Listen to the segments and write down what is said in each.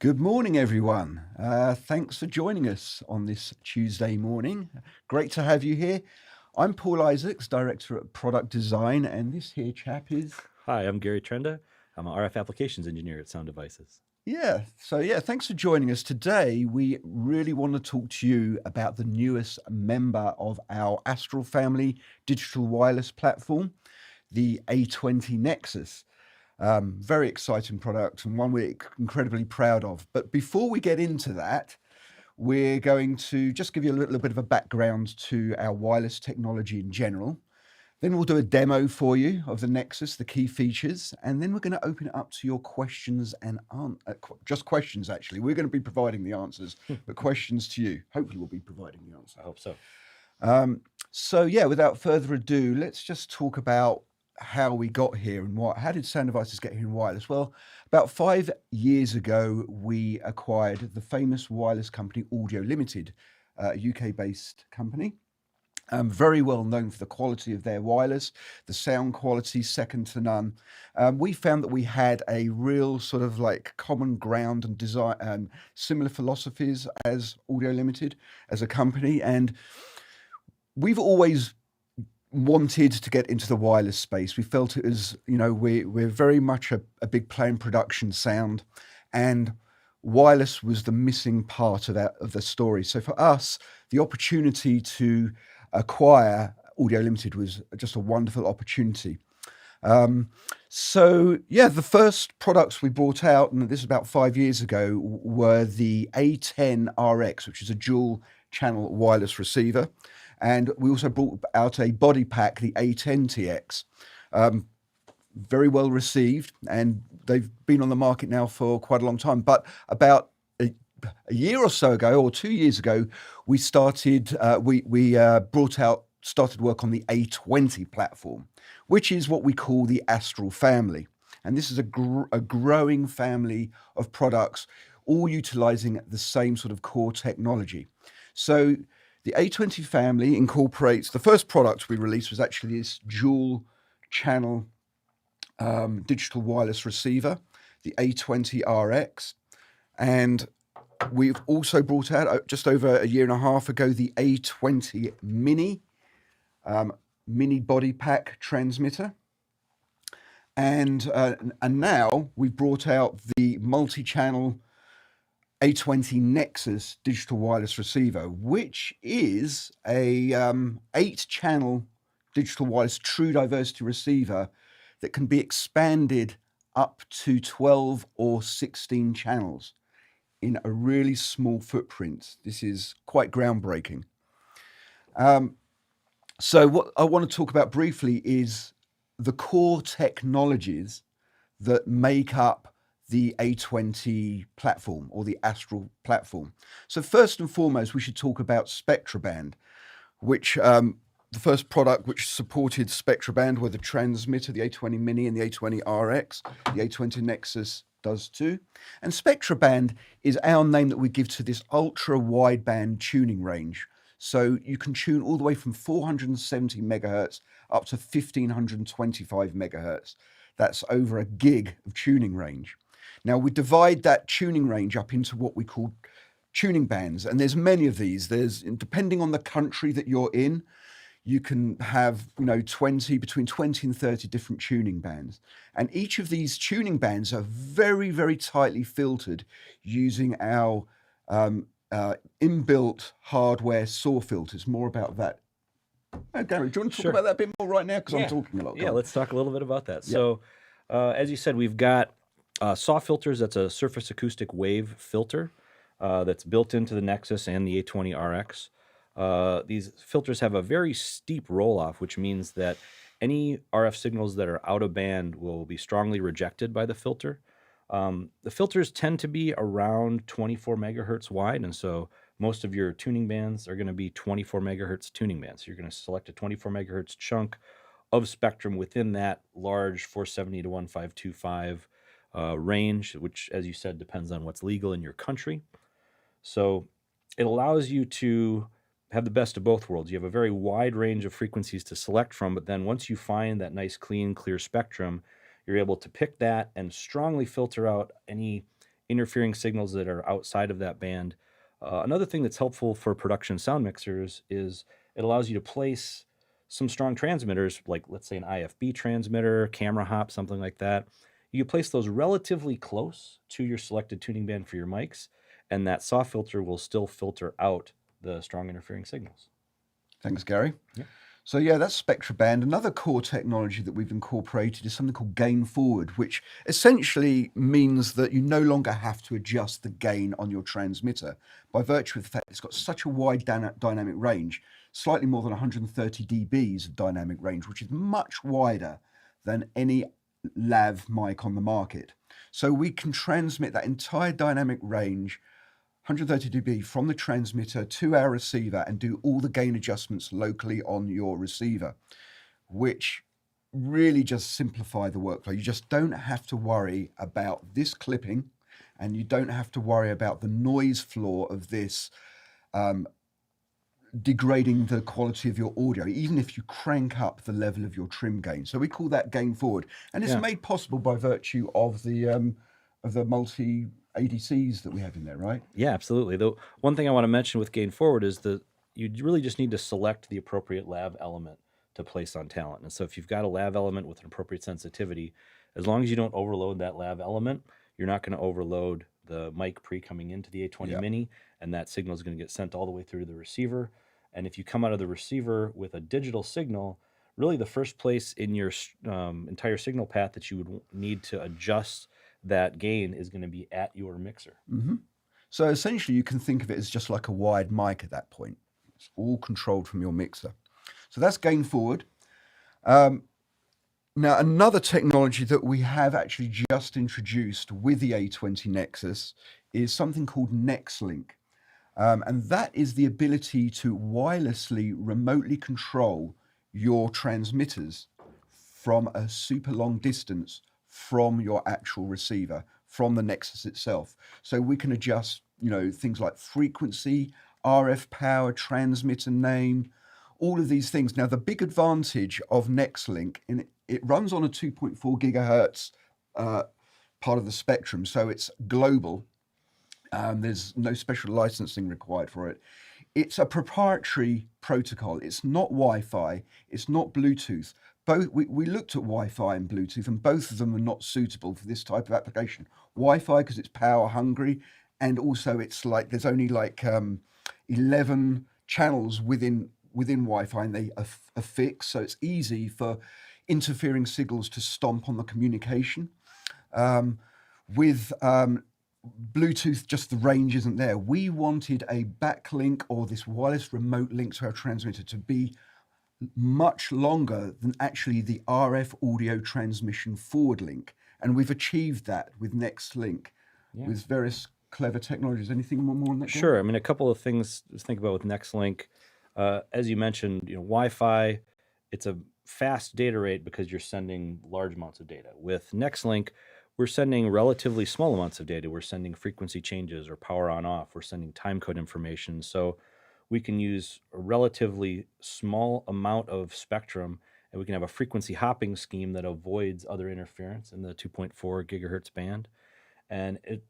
Good morning, everyone. Thanks for joining us on this Tuesday morning. Great to have you here. I'm Paul Isaacs, Director of Product Design, and this here chap is... Hi, I'm Gary Trenda. I'm an RF Applications Engineer at Sound Devices. Thanks for joining us. Today, we really want to talk to you about the newest member of our Astral family digital wireless platform, the A20-Nexus. Very exciting product and one we're incredibly proud of. But before we get into that, we're going to just give you a little bit of a background to our wireless technology in general. Then we'll do a demo for you of the Nexus, the key features, and then we're going to open it up to your questions and just questions, actually. We're going to be providing the answers, but questions to you. Hopefully we'll be providing the answers. I hope so. Without further ado, let's just talk about how we got here and how did Sound Devices get here in wireless? Well, about 5 years ago, we acquired the famous wireless company Audio Limited, a UK-based company. Very well known for the quality of their wireless, the sound quality second to none. We found that we had a real sort of like common ground and design, similar philosophies as Audio Limited as a company, and we've always wanted to get into the wireless space. We felt it was, we're very much a big player in production sound, and wireless was the missing part of the story. So for us, the opportunity to acquire Audio Limited was just a wonderful opportunity. The first products we brought out, and this is about 5 years ago, were the A10RX, which is a dual channel wireless receiver. And we also brought out a body pack, the A10TX. Very well received, and they've been on the market now for quite a long time. But about a year or so ago, or 2 years ago, we started work on the A20 platform, which is what we call the Astral family. And this is a growing family of products, all utilizing the same sort of core technology. So the A20 family incorporates, the first product we released was actually this dual channel digital wireless receiver, the A20RX. And we've also brought out, just over a year and a half ago, the A20 Mini, mini body pack transmitter. And now we've brought out the multi-channel A20-Nexus digital wireless receiver, which is a 8-channel digital wireless true diversity receiver that can be expanded up to 12 or 16 channels in a really small footprint. This is quite groundbreaking. So what I want to talk about briefly is the core technologies that make up the A20 platform or the Astral platform. So first and foremost, we should talk about SpectraBand, which the first product which supported SpectraBand were the transmitter, the A20 Mini and the A20RX. The A20-Nexus does too. And SpectraBand is our name that we give to this ultra wideband tuning range. So you can tune all the way from 470 megahertz up to 1525 megahertz. That's over a gig of tuning range. Now we divide that tuning range up into what we call tuning bands, and there's many of these. Depending on the country that you're in, you can have, between 20 and 30 different tuning bands. And each of these tuning bands are very, very tightly filtered using our inbuilt hardware SAW filters. More about that. Gary, do you want to talk about that a bit more right now? Because I'm talking a lot. Yeah, let's talk a little bit about that. So as you said, we've got SAW filters. That's a surface acoustic wave filter that's built into the Nexus and the A20RX. These filters have a very steep roll-off, which means that any RF signals that are out of band will be strongly rejected by the filter. The filters tend to be around 24 megahertz wide, and so most of your tuning bands are going to be 24 megahertz tuning bands. You're going to select a 24 megahertz chunk of spectrum within that large 470 to 1525 range, which, as you said, depends on what's legal in your country. So it allows you to have the best of both worlds. You have a very wide range of frequencies to select from, but then once you find that nice, clean, clear spectrum, you're able to pick that and strongly filter out any interfering signals that are outside of that band. Another thing that's helpful for production sound mixers is it allows you to place some strong transmitters, like let's say an IFB transmitter, camera hop, something like that. You place those relatively close to your selected tuning band for your mics, and that SAW filter will still filter out the strong interfering signals. Thanks, Gary. Yeah. So yeah, that's SpectraBand. Another core technology that we've incorporated is something called gain forward, which essentially means that you no longer have to adjust the gain on your transmitter by virtue of the fact it's got such a wide dynamic range, slightly more than 130 dBs of dynamic range, which is much wider than any lav mic on the market. So we can transmit that entire dynamic range 130 dB from the transmitter to our receiver and do all the gain adjustments locally on your receiver, which really just simplify the workflow. You just don't have to worry about this clipping, and you don't have to worry about the noise floor of this degrading the quality of your audio, even if you crank up the level of your trim gain. So we call that gain forward, and it's made possible by virtue of the multi ADCs that we have in there, right? Yeah, absolutely. The one thing I want to mention with gain forward is that you really just need to select the appropriate lav element to place on talent. And so if you've got a lav element with an appropriate sensitivity, as long as you don't overload that lav element, you're not going to overload the mic pre coming into the A20 Mini, and that signal is going to get sent all the way through to the receiver. And if you come out of the receiver with a digital signal, really the first place in your entire signal path that you would need to adjust that gain is going to be at your mixer. Mm-hmm. So essentially, you can think of it as just like a wired mic at that point. It's all controlled from your mixer. So that's gain forward. Now, another technology that we have actually just introduced with the A20-Nexus is something called NexLink. And that is the ability to wirelessly remotely control your transmitters from a super long distance from your actual receiver, from the Nexus itself. So we can adjust, things like frequency, RF power, transmitter name, all of these things. Now, the big advantage of NexLink, it runs on a 2.4 gigahertz part of the spectrum, so it's global. There's no special licensing required for it. It's a proprietary protocol. It's not Wi-Fi. It's not Bluetooth. We looked at Wi-Fi and Bluetooth, and both of them are not suitable for this type of application. Wi-Fi because it's power hungry, and also it's like there's only 11 channels within Wi-Fi, and they are fixed, so it's easy for interfering signals to stomp on the communication. With Bluetooth, just the range isn't there. We wanted a backlink or this wireless remote link to our transmitter to be much longer than actually the RF audio transmission forward link. And we've achieved that with NexLink with various clever technologies. Anything more on that? Sure. I mean, a couple of things to think about with NexLink. As you mentioned, Wi-Fi, it's a fast data rate because you're sending large amounts of data. With NexLink, we're sending relatively small amounts of data. We're sending frequency changes or power on off. We're sending time code information. So we can use a relatively small amount of spectrum, and we can have a frequency hopping scheme that avoids other interference in the 2.4 gigahertz band. And it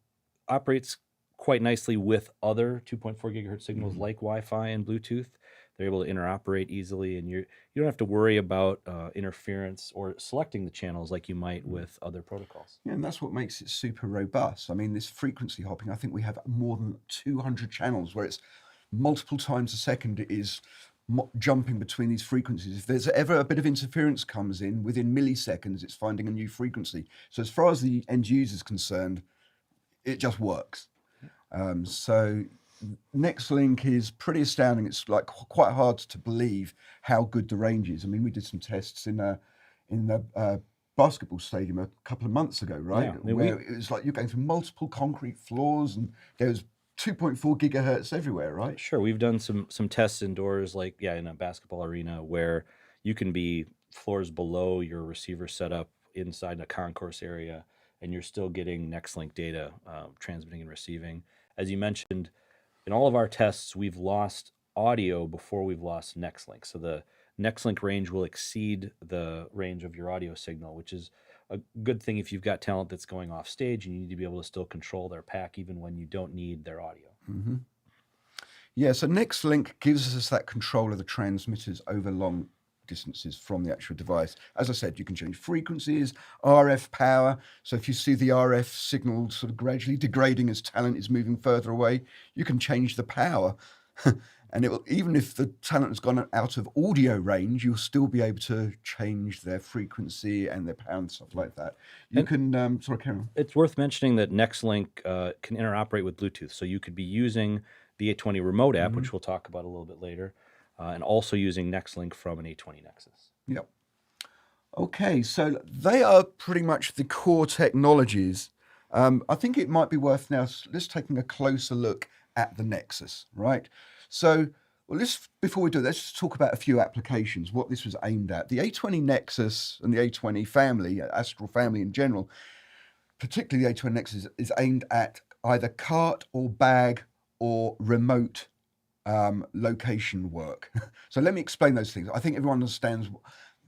operates quite nicely with other 2.4 gigahertz signals like Wi-Fi and Bluetooth. They're able to interoperate easily, and you don't have to worry about interference or selecting the channels like you might with other protocols. Yeah, and that's what makes it super robust. I mean, this frequency hopping, I think we have more than 200 channels where it's multiple times a second it is jumping between these frequencies. If there's ever a bit of interference comes in, within milliseconds, it's finding a new frequency. So as far as the end user is concerned, it just works. So NexLink is pretty astounding. It's like quite hard to believe how good the range is. I mean, we did some tests in the basketball stadium a couple of months ago, right? Yeah, where it was like you're going through multiple concrete floors, and there's 2.4 gigahertz everywhere, right? Sure, we've done some tests indoors, like in a basketball arena where you can be floors below your receiver setup inside a concourse area, and you're still getting NexLink data transmitting and receiving. As you mentioned, in all of our tests, we've lost audio before we've lost NexLink. So the NexLink range will exceed the range of your audio signal, which is a good thing if you've got talent that's going off stage. You need to be able to still control their pack even when you don't need their audio. Mm-hmm. Yeah, so NextLink gives us that control of the transmitters over long distances from the actual device. As I said, you can change frequencies, RF power. So if you see the RF signal sort of gradually degrading as talent is moving further away, you can change the power. And it will, even if the talent has gone out of audio range, you'll still be able to change their frequency and their power and stuff like that. You And can, sorry, Karen. it's worth mentioning that NextLink can interoperate with Bluetooth. So you could be using the A20 remote app, which we'll talk about a little bit later, and also using NextLink from an A20-Nexus. Yep. Okay, so they are pretty much the core technologies. I think it might be worth now let's taking a closer look at the Nexus, right? So, well, before we do that, let's just talk about a few applications, what this was aimed at. The A20-Nexus and the A20 family, Astral family in general, particularly the A20-Nexus, is aimed at either cart or bag or remote location work. So let me explain those things. I think everyone understands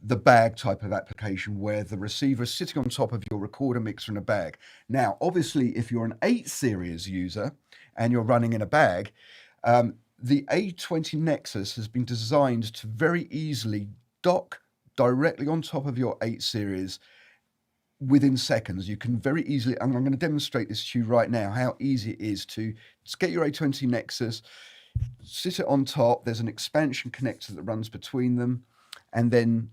the bag type of application where the receiver is sitting on top of your recorder mixer in a bag. Now, obviously, if you're an 8 series user and you're running in a bag, the A20-Nexus has been designed to very easily dock directly on top of your 8 series within seconds. You can very easily, and I'm going to demonstrate this to you right now, how easy it is to get your A20-Nexus, sit it on top. There's an expansion connector that runs between them, and then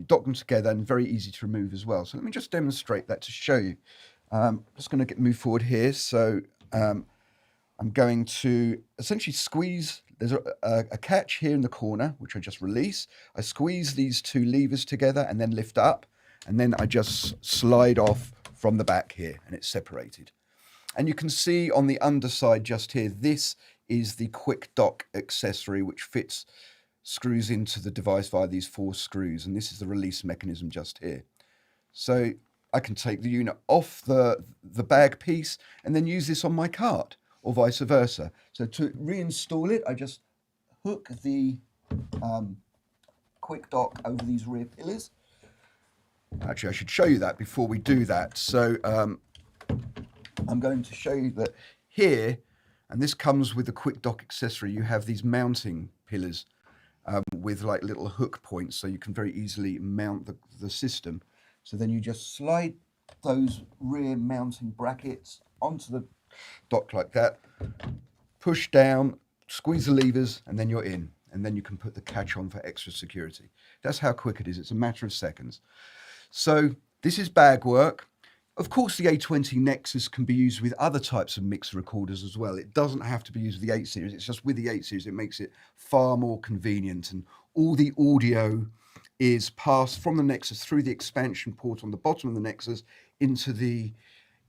dock them together, and very easy to remove as well. So let me just demonstrate that to show you. Just going to move forward here. So I'm going to essentially squeeze. There's a catch here in the corner, which I just release. I squeeze these two levers together and then lift up, and then I just slide off from the back here, and it's separated. And you can see on the underside just here, this is the quick dock accessory, which screws into the device via these 4 screws, and this is the release mechanism just here. So I can take the unit off the bag piece and then use this on my cart, or vice versa. So to reinstall it, I just hook the quick dock over these rear pillars. Actually, I should show you that before we do that. So I'm going to show you that here, and this comes with the quick dock accessory, you have these mounting pillars with like little hook points, so you can very easily mount the system. So then you just slide those rear mounting brackets onto the dock like that, push down, squeeze the levers, and then you're in. And then you can put the catch on for extra security. That's how quick it is. It's a matter of seconds. So this is bag work. Of course, the A20-Nexus can be used with other types of mixer recorders as well. It doesn't have to be used with the 8 series. It's just with the 8 series, it makes it far more convenient. And all the audio is passed from the Nexus through the expansion port on the bottom of the Nexus into the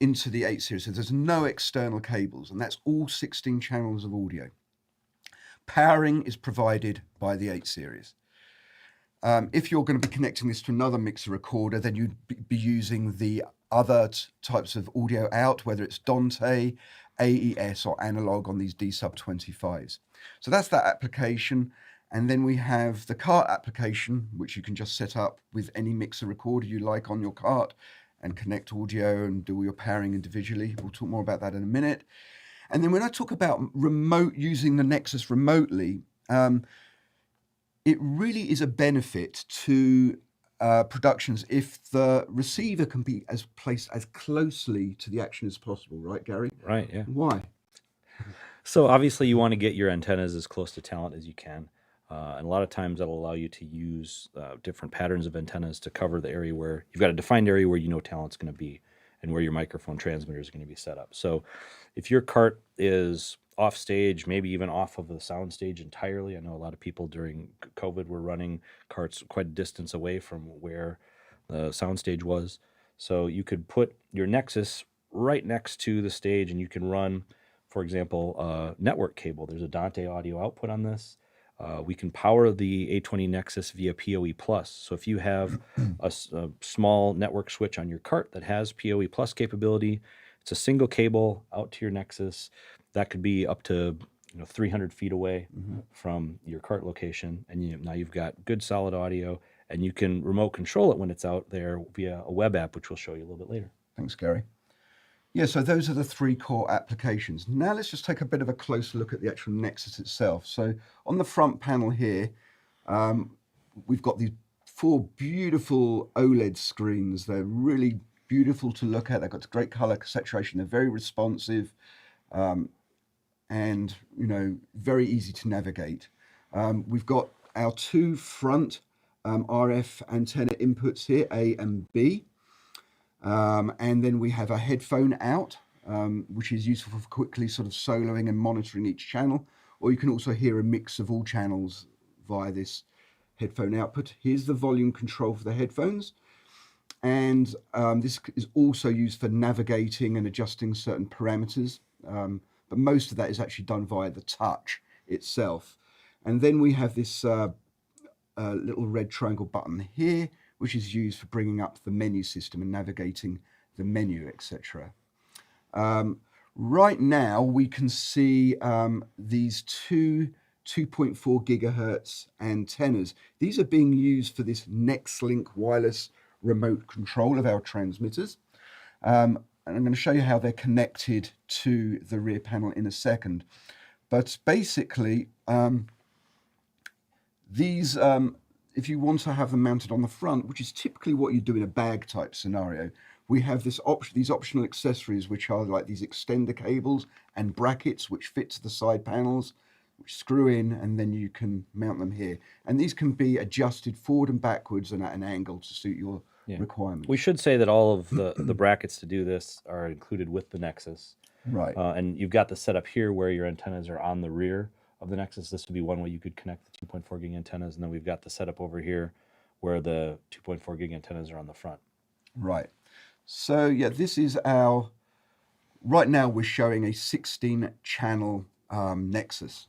8 series. So there's no external cables, and that's all 16 channels of audio. Powering is provided by the 8 series. If you're going to be connecting this to another mixer recorder, then you'd be using the other types of audio out, whether it's Dante, AES, or analog on these D-Sub-25s. So that's that application. And then we have the cart application, which you can just set up with any mixer recorder you like on your cart and connect audio and do all your pairing individually. We'll talk more about that in a minute. And then when I talk about using the Nexus remotely, it really is a benefit to productions if the receiver can be placed as closely to the action as possible, right, Gary? Right, yeah. Why? So obviously you want to get your antennas as close to talent as you can. And a lot of times that'll allow you to use different patterns of antennas to cover the area where you've got a defined area where you know talent's going to be and where your microphone transmitter is going to be set up. So if your cart is off stage, maybe even off of the sound stage entirely. I know a lot of people during COVID were running carts quite a distance away from where the sound stage was. So you could put your Nexus right next to the stage and you can run, for example, a network cable. There's a Dante audio output on this. We can power the A20-Nexus via PoE+. So if you have a small network switch on your cart that has PoE+ capability, it's a single cable out to your Nexus. That could be up to 300 feet away from your cart location, and now you've got good solid audio and you can remote control it when it's out there via a web app, which we'll show you a little bit later. Thanks, Gary. Yeah, so those are the 3 core applications. Now let's just take a bit of a closer look at the actual Nexus itself. So on the front panel here, we've got these 4 beautiful OLED screens. They're really beautiful to look at. They've got great color saturation. They're very responsive, and very easy to navigate. We've got our 2 front RF antenna inputs here, A and B. And then we have a headphone out, which is useful for quickly sort of soloing and monitoring each channel. Or you can also hear a mix of all channels via this headphone output. Here's the volume control for the headphones. And this is also used for navigating and adjusting certain parameters. But most of that is actually done via the touch itself. And then we have this little red triangle button here, which is used for bringing up the menu system and navigating the menu, etc. Right now, we can see these 2 2.4 gigahertz antennas. These are being used for this NextLink wireless remote control of our transmitters. And I'm going to show you how they're connected to the rear panel in a second. But basically, these, if you want to have them mounted on the front, which is typically what you do in a bag type scenario, we have these optional accessories, which are like these extender cables and brackets, which fit to the side panels, which screw in, and then you can mount them here. And these can be adjusted forward and backwards and at an angle to suit your requirements. We should say that all of the brackets to do this are included with the Nexus. Right. And you've got the setup here where your antennas are on the rear of the Nexus. This would be one way you could connect the 2.4 gig antennas. And then we've got the setup over here where the 2.4 gig antennas are on the front. Right. So yeah, this is our, right now we're showing a 16 channel Nexus.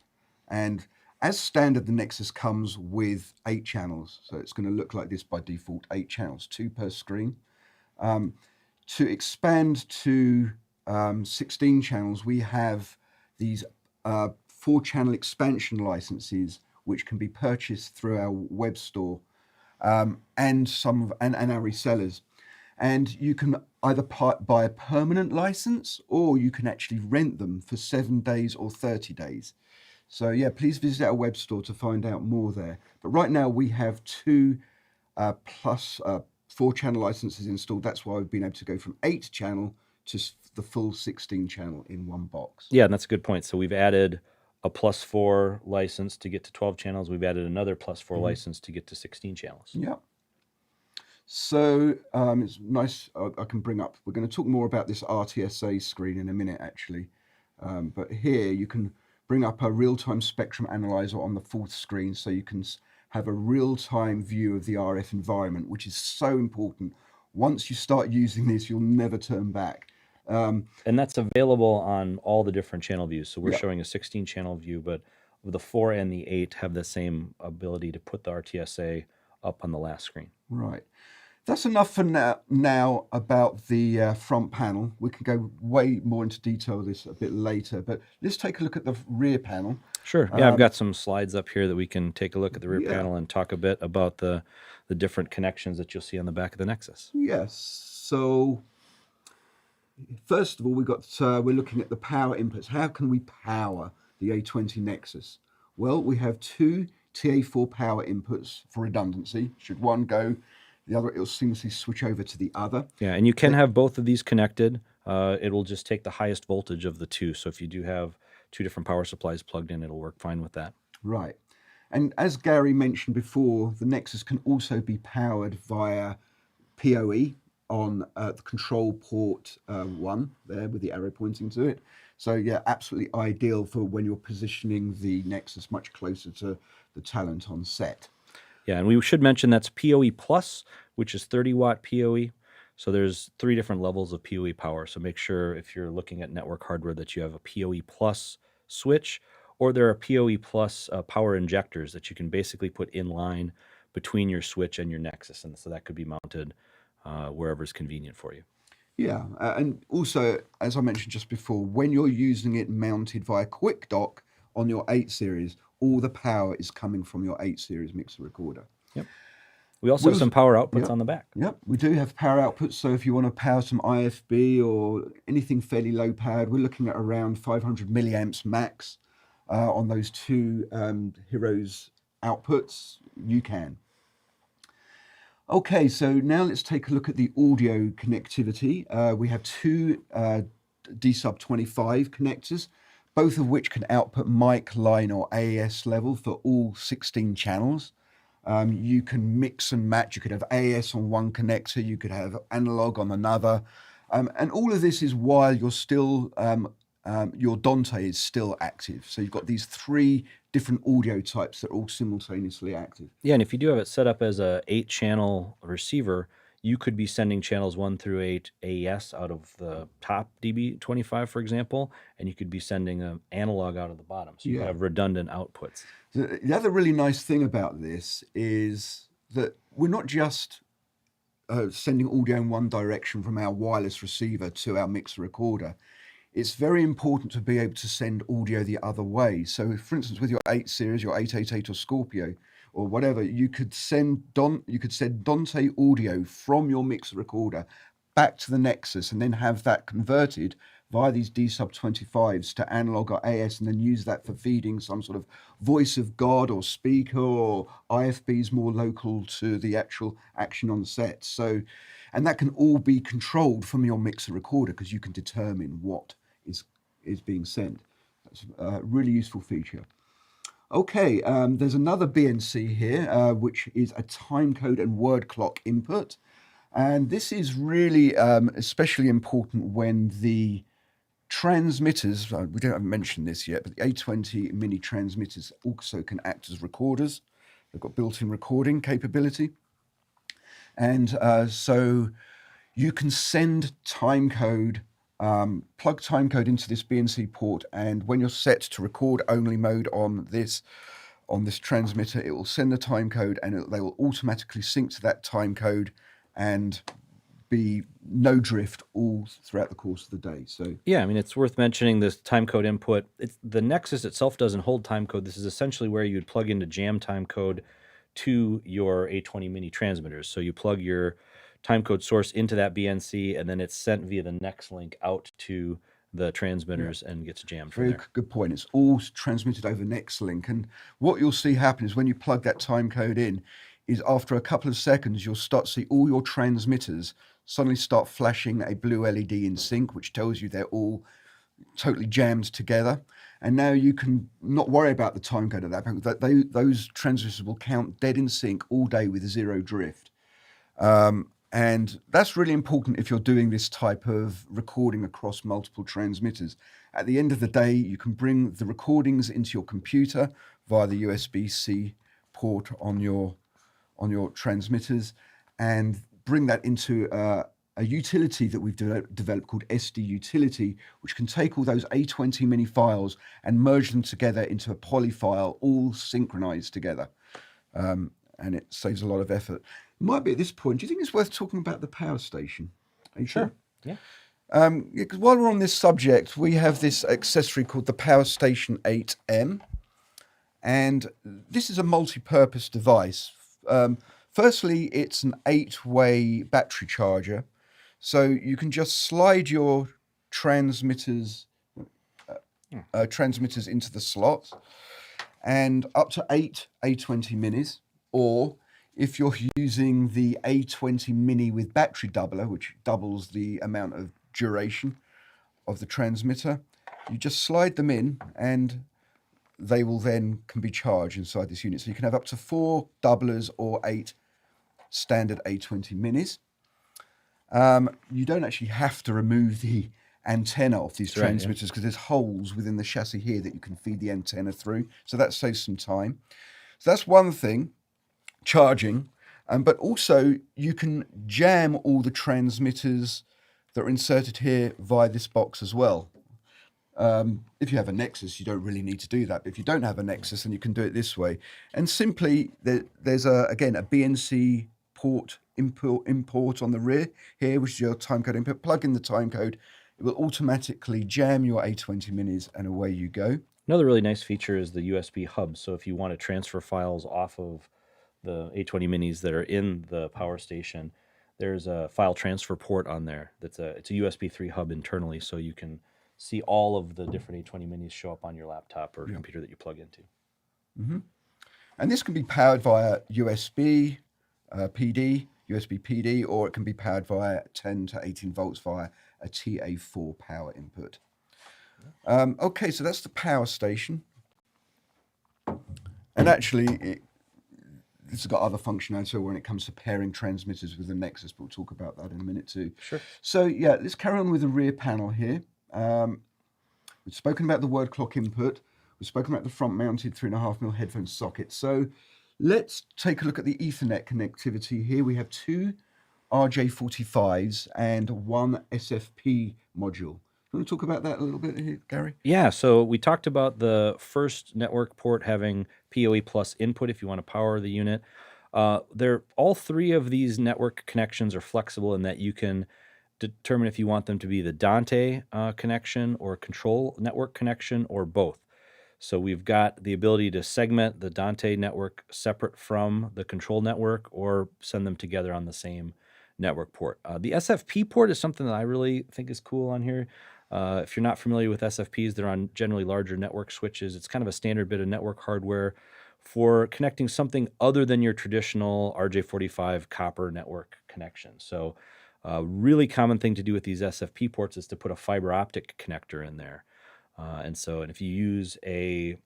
And as standard, the Nexus comes with 8 channels. So it's going to look like this by default, 8 channels, 2 per screen. To expand to 16 channels, we have these 4-channel expansion licenses, which can be purchased through our web store and our resellers. And you can either buy a permanent license, or you can actually rent them for 7 days or 30 days. So yeah, please visit our web store to find out more there. But right now we have 2 plus 4-channel licenses installed. That's why we've been able to go from 8 channel to the full 16 channel in one box. Yeah, and that's a good point. So we've added a +4 license to get to 12 channels. We've added another +4 license to get to 16 channels. Yeah. So it's nice, I can bring up, we're going to talk more about this RTSA screen in a minute actually. But here you can bring up a real-time spectrum analyzer on the 4th screen, so you can have a real-time view of the RF environment, which is so important. Once you start using this, you'll never turn back. And that's available on all the different channel views. So we're showing a 16 channel view, but the 4 and the 8 have the same ability to put the RTSA up on the last screen. Right. That's enough for now about the front panel. We can go way more into detail of this a bit later, but let's take a look at the rear panel. Sure. Yeah, I've got some slides up here that we can take a look at the rear panel and talk a bit about the different connections that you'll see on the back of the Nexus. Yes. So first of all, we're looking at the power inputs. How can we power the A20-Nexus? Well, we have 2 TA4 power inputs for redundancy. Should one go, the other, it'll seamlessly switch over to the other. Yeah, and you can have both of these connected. It will just take the highest voltage of the 2. So if you do have 2 different power supplies plugged in, it'll work fine with that. Right. And as Gary mentioned before, the Nexus can also be powered via PoE on the control port 1 there with the arrow pointing to it. So yeah, absolutely ideal for when you're positioning the Nexus much closer to the talent on set. Yeah, and we should mention that's PoE Plus, which is 30 watt PoE. So there's 3 different levels of PoE power. So make sure if you're looking at network hardware that you have a PoE Plus switch, or there are PoE Plus power injectors that you can basically put in line between your switch and your Nexus. And so that could be mounted wherever is convenient for you. Yeah, and also, as I mentioned just before, when you're using it mounted via Quick Dock on your 8 series, all the power is coming from your 8 series mixer recorder. Yep. We also have some power outputs Yep. on the back. Yep, we do have power outputs. So if you want to power some IFB or anything fairly low powered, we're looking at around 500 milliamps max on those two Heroes outputs. You can. Okay, so now let's take a look at the audio connectivity. We have two D-sub 25 connectors, both of which can output mic, line, or AES level for all 16 channels. You can mix and match. You could have AES on one connector, you could have analog on another. And all of this is while you're still, your Dante is still active. So you've got these three different audio types that are all simultaneously active. Yeah, and if you do have it set up as a 8-channel receiver, you could be sending channels 1 through 8 AES out of the top DB25, for example, and you could be sending an analog out of the bottom. So you have redundant outputs. The other really nice thing about this is that we're not just sending audio in one direction from our wireless receiver to our mixer recorder. It's very important to be able to send audio the other way. So, for instance, with your 8 series, your 888 or Scorpio or whatever, you could send Dante audio from your mixer recorder back to the Nexus and then have that converted via these D-sub 25s to analog or AS, and then use that for feeding some sort of voice of God or speaker or IFBs more local to the actual action on the set. So, and that can all be controlled from your mixer recorder because you can determine what is being sent. That's a really useful feature. Okay, there's another BNC here, which is a timecode and word clock input. And this is really especially important when the transmitters, we haven't mentioned this yet, but the A20 mini transmitters also can act as recorders. They've got built-in recording capability. And so you can send timecode, plug timecode into this BNC port, and when you're set to record only mode on this transmitter, it will send the timecode and they will automatically sync to that timecode and be no drift all throughout the course of the day. So yeah, I mean, it's worth mentioning this timecode input. The Nexus itself doesn't hold timecode. This is essentially where you'd plug into jam timecode to your A20 mini transmitters. So you plug your timecode source into that BNC, and then it's sent via the Nex link out to the transmitters and gets jammed from very there. good point. It's all transmitted over Nexlink, and what you'll see happen is when you plug that timecode in, is after a couple of seconds you'll start to see all your transmitters suddenly start flashing a blue LED in sync, which tells you they're all totally jammed together. And now you can not worry about the timecode at that point. Those transmitters will count dead in sync all day with zero drift. And that's really important if you're doing this type of recording across multiple transmitters. At the end of the day, you can bring the recordings into your computer via the USB-C port on your transmitters and bring that into a utility that we've developed called SD Utility, which can take all those A20 mini files and merge them together into a poly file, all synchronized together. And it saves a lot of effort. Might be at this point, do you think it's worth talking about the power station? Are you sure? Yeah. Because while we're on this subject, we have this accessory called the Power Station 8M. And this is a multi-purpose device. Firstly, it's an 8-way battery charger. So you can just slide your transmitters into the slots, and up to 8 A20 minis, or if you're using the A20 mini with battery doubler, which doubles the amount of duration of the transmitter, you just slide them in and they will then can be charged inside this unit. So you can have up to 4 doublers or 8 standard A20 minis. You don't actually have to remove the antenna off these transmitters because there's holes within the chassis here that you can feed the antenna through. So that saves some time. So that's one thing, charging. But also you can jam all the transmitters that are inserted here via this box as well. If you have a Nexus, you don't really need to do that. But if you don't have a Nexus, then you can do it this way. And simply, there's again a BNC port import on the rear here, which is your timecode input. Plug in the timecode. It will automatically jam your A20 minis, and away you go. Another really nice feature is the USB hub. So if you want to transfer files off of the A20 minis that are in the power station, there's a file transfer port on there. It's a USB 3 hub internally, so you can see all of the different A20 minis show up on your laptop or computer that you plug into. And this can be powered via USB PD, USB PD, or it can be powered via 10 to 18 volts via a TA4 power input. Okay, so that's the power station. And actually, this has got other functionality when it comes to pairing transmitters with the Nexus, but we'll talk about that in a minute too. Sure. So yeah, let's carry on with the rear panel here. We've spoken about the word clock input. We've spoken about the front-mounted 3.5mm headphone socket. So let's take a look at the Ethernet connectivity here. We have two RJ45s and one SFP module. You want to talk about that a little bit here, Gary? Yeah, so we talked about the first network port having PoE plus input if you want to power the unit. All three of these network connections are flexible in that you can determine if you want them to be the Dante connection or control network connection or both. So we've got the ability to segment the Dante network separate from the control network or send them together on the same network port. The SFP port is something that I really think is cool on here. If you're not familiar with SFPs, they're on generally larger network switches. It's kind of a standard bit of network hardware for connecting something other than your traditional RJ45 copper network connection. So a really common thing to do with these SFP ports is to put a fiber optic connector in there. And if you use a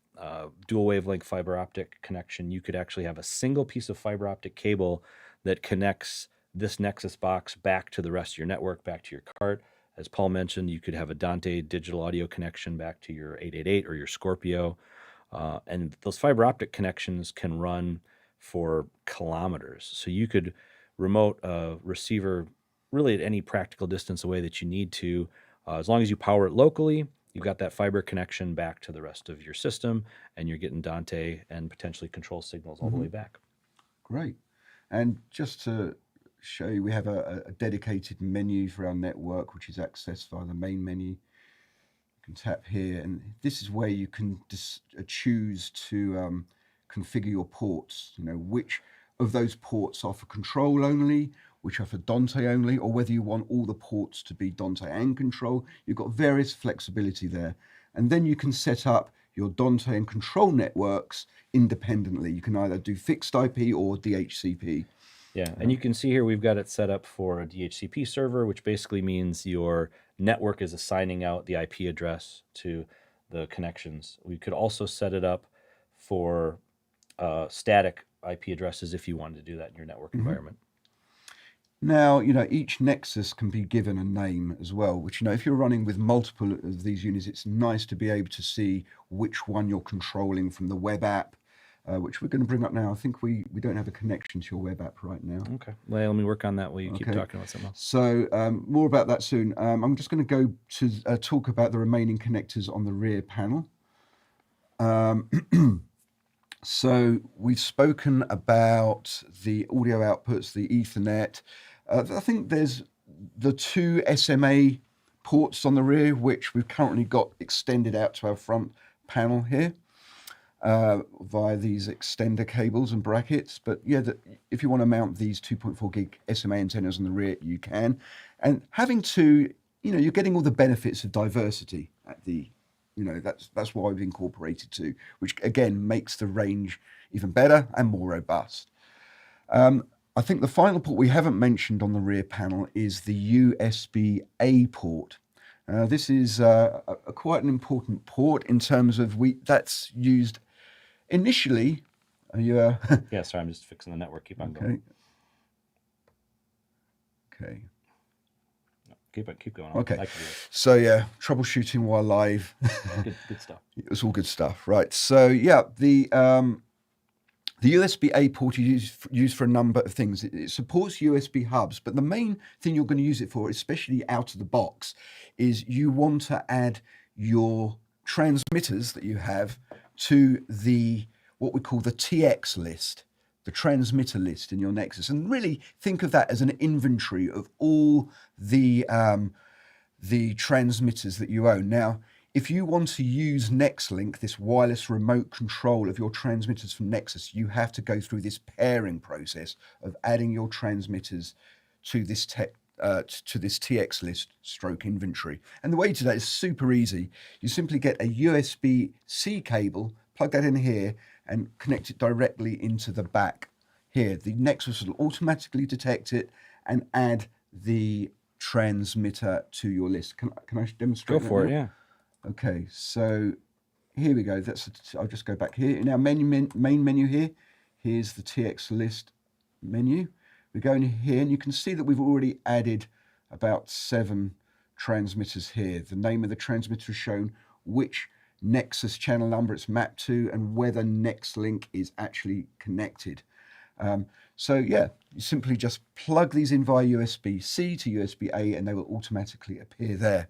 dual wavelength fiber optic connection, you could actually have a single piece of fiber optic cable that connects this Nexus box back to the rest of your network, back to your cart. As Paul mentioned, you could have a Dante digital audio connection back to your 888 or your Scorpio. And those fiber optic connections can run for kilometers. So you could remote a receiver really at any practical distance away that you need to. As long as you power it locally, you've got that fiber connection back to the rest of your system, and you're getting Dante and potentially control signals all the way back. Great. And just to show you, we have a dedicated menu for our network, which is accessed via the main menu. You can tap here, and this is where you can choose to configure your ports. You know, which of those ports are for control only, which are for Dante only, or whether you want all the ports to be Dante and control. You've got various flexibility there. And then you can set up your Dante and control networks independently. You can either do fixed IP or DHCP. Yeah, and you can see here we've got it set up for a DHCP server, which basically means your network is assigning out the IP address to the connections. We could also set it up for static IP addresses if you wanted to do that in your network environment. Now, you know, each Nexus can be given a name as well, which, you know, if you're running with multiple of these units, it's nice to be able to see which one you're controlling from the web app, which we're going to bring up now. I think we don't have a connection to your web app right now. Okay. Well, let me work on that while you keep talking about something else. So more about that soon. I'm just going to go to talk about the remaining connectors on the rear panel. So we've spoken about the audio outputs, the Ethernet. I think there's the two SMA ports on the rear, which we've currently got extended out to our front panel here via these extender cables and brackets. But yeah, if you want to mount these 2.4 gig SMA antennas on the rear, you can. And having to, you know, you're getting all the benefits of diversity at the, you know, that's why we've incorporated two, which again makes the range even better and more robust. I think the final port we haven't mentioned on the rear panel is the USB-A port. This is quite an important port in terms of that's used initially. Are you? Yeah, sorry, I'm just fixing the network. Keep on going. Okay. Keep going. Okay. So yeah, troubleshooting while live. Good stuff. It was all good stuff, right? So yeah, the USB-A port is used for a number of things. It supports USB hubs, but the main thing you're going to use it for, especially out of the box, is you want to add your transmitters that you have to what we call the TX list, the transmitter list in your Nexus, and really think of that as an inventory of all the transmitters that you own. Now, If you want to use NextLink, this wireless remote control of your transmitters from Nexus, you have to go through this pairing process of adding your transmitters to this TX list stroke inventory. And the way to do that is super easy. You simply get a USB-C cable, plug that in here, and connect it directly into the back here. The Nexus will automatically detect it and add the transmitter to your list. Can I demonstrate? Go for it, now? yeah. Okay, so here we go. I'll just go back here. In our main menu here, here's the TX list menu. We go in here and you can see that we've already added about 7 transmitters here. The name of the transmitter is shown, which Nexus channel number it's mapped to, and whether NextLink is actually connected. So yeah, you simply just plug these in via USB-C to USB-A and they will automatically appear there.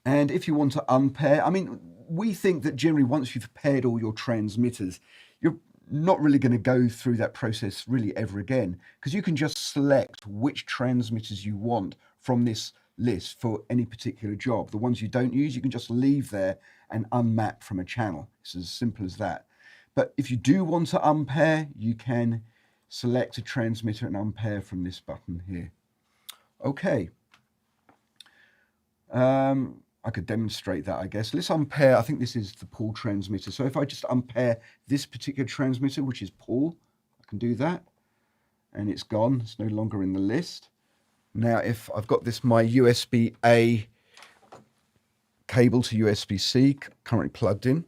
And if you want to unpair, I mean, we think that generally once you've paired all your transmitters, you're not really going to go through that process really ever again, because you can just select which transmitters you want from this list for any particular job. The ones you don't use, you can just leave there and unmap from a channel. It's as simple as that. But if you do want to unpair, you can select a transmitter and unpair from this button here. Okay. I could demonstrate that, I guess. Let's unpair. I think this is the Paul transmitter. So if I just unpair this particular transmitter, which is Paul, I can do that. And it's gone. It's no longer in the list. Now, if I've got my USB-A cable to USB-C currently plugged in.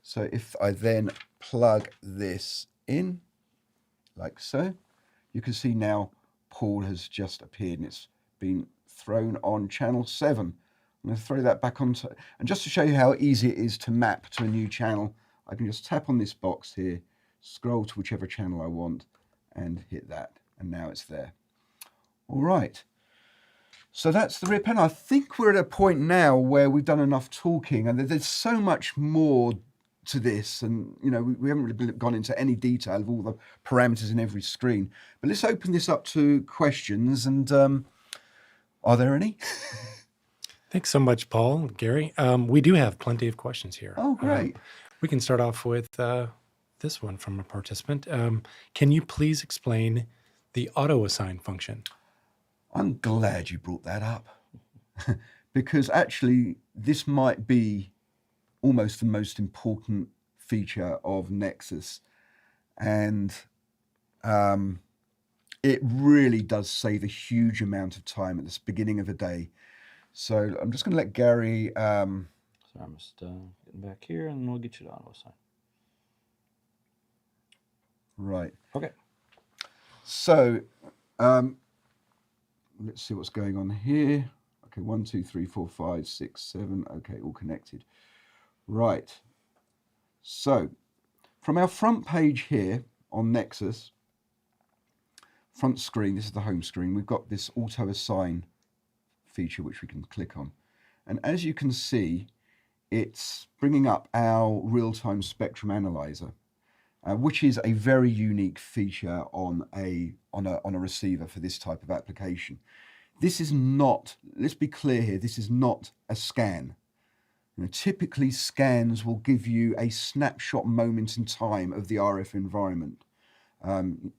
So if I then plug this in, like so, you can see now Paul has just appeared and it's been thrown on channel 7. I'm going to throw that back onto, and just to show you how easy it is to map to a new channel, I can just tap on this box here, scroll to whichever channel I want, and hit that, and now it's there. All right. So that's the rear panel. I think we're at a point now where we've done enough talking, and there's so much more to this, and you know we haven't really gone into any detail of all the parameters in every screen. But let's open this up to questions, and are there any? Thanks so much, Paul, Gary. We do have plenty of questions here. Oh, great. We can start off with this one from a participant. Can you please explain the auto-assign function? I'm glad you brought that up because actually this might be almost the most important feature of Nexus, and it really does save a huge amount of time at the beginning of a day. So I'm just going to let Gary. So I'm just getting back here, and we'll get you to auto assign. Right. Okay. So let's see what's going on here. Okay, 1, 2, 3, 4, 5, 6, 7. Okay, all connected. Right. So from our front page here on Nexus, front screen, this is the home screen, we've got this auto assign feature which we can click on, and as you can see, it's bringing up our real-time spectrum analyzer, which is a very unique feature on a receiver for this type of application. This is not, let's be clear here, this is not a scan. You know, typically scans will give you a snapshot moment in time of the RF environment, and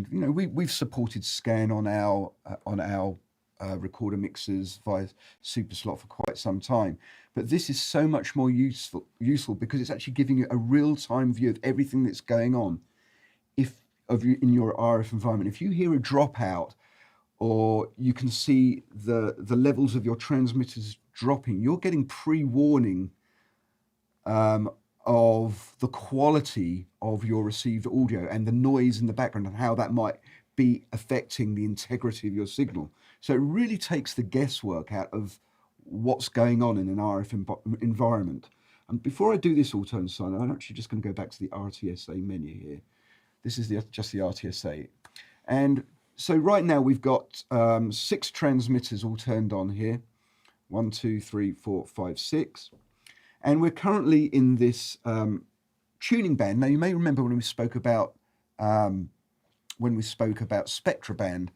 you know we've supported scan on our recorder mixers via SuperSlot for quite some time, but this is so much more useful because it's actually giving you a real-time view of everything that's going on in your RF environment. If you hear a dropout, or you can see the levels of your transmitters dropping, you're getting pre-warning of the quality of your received audio and the noise in the background and how that might be affecting the integrity of your signal. So it really takes the guesswork out of what's going on in an RF environment. And before I do this auto assign, I'm actually just going to go back to the RTSA menu here. This is just the RTSA. And so right now we've got 6 transmitters all turned on here. 1, 2, 3, 4, 5, 6. And we're currently in this tuning band. Now you may remember when we spoke about Spectra band,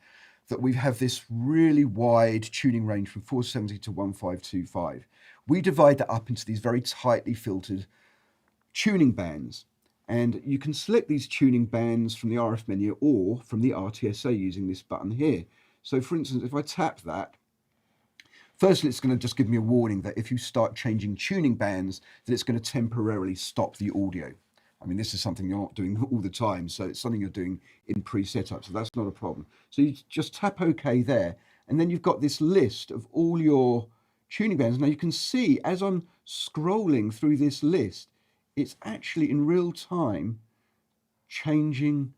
that we have this really wide tuning range from 470 to 1525. We divide that up into these very tightly filtered tuning bands. And you can select these tuning bands from the RF menu or from the RTSA using this button here. So for instance, if I tap that, firstly, it's going to just give me a warning that if you start changing tuning bands, that it's going to temporarily stop the audio. I mean, this is something you're not doing all the time, so it's something you're doing in pre-setup, so that's not a problem. So you just tap OK there, and then you've got this list of all your tuning bands. Now you can see as I'm scrolling through this list, it's actually in real time changing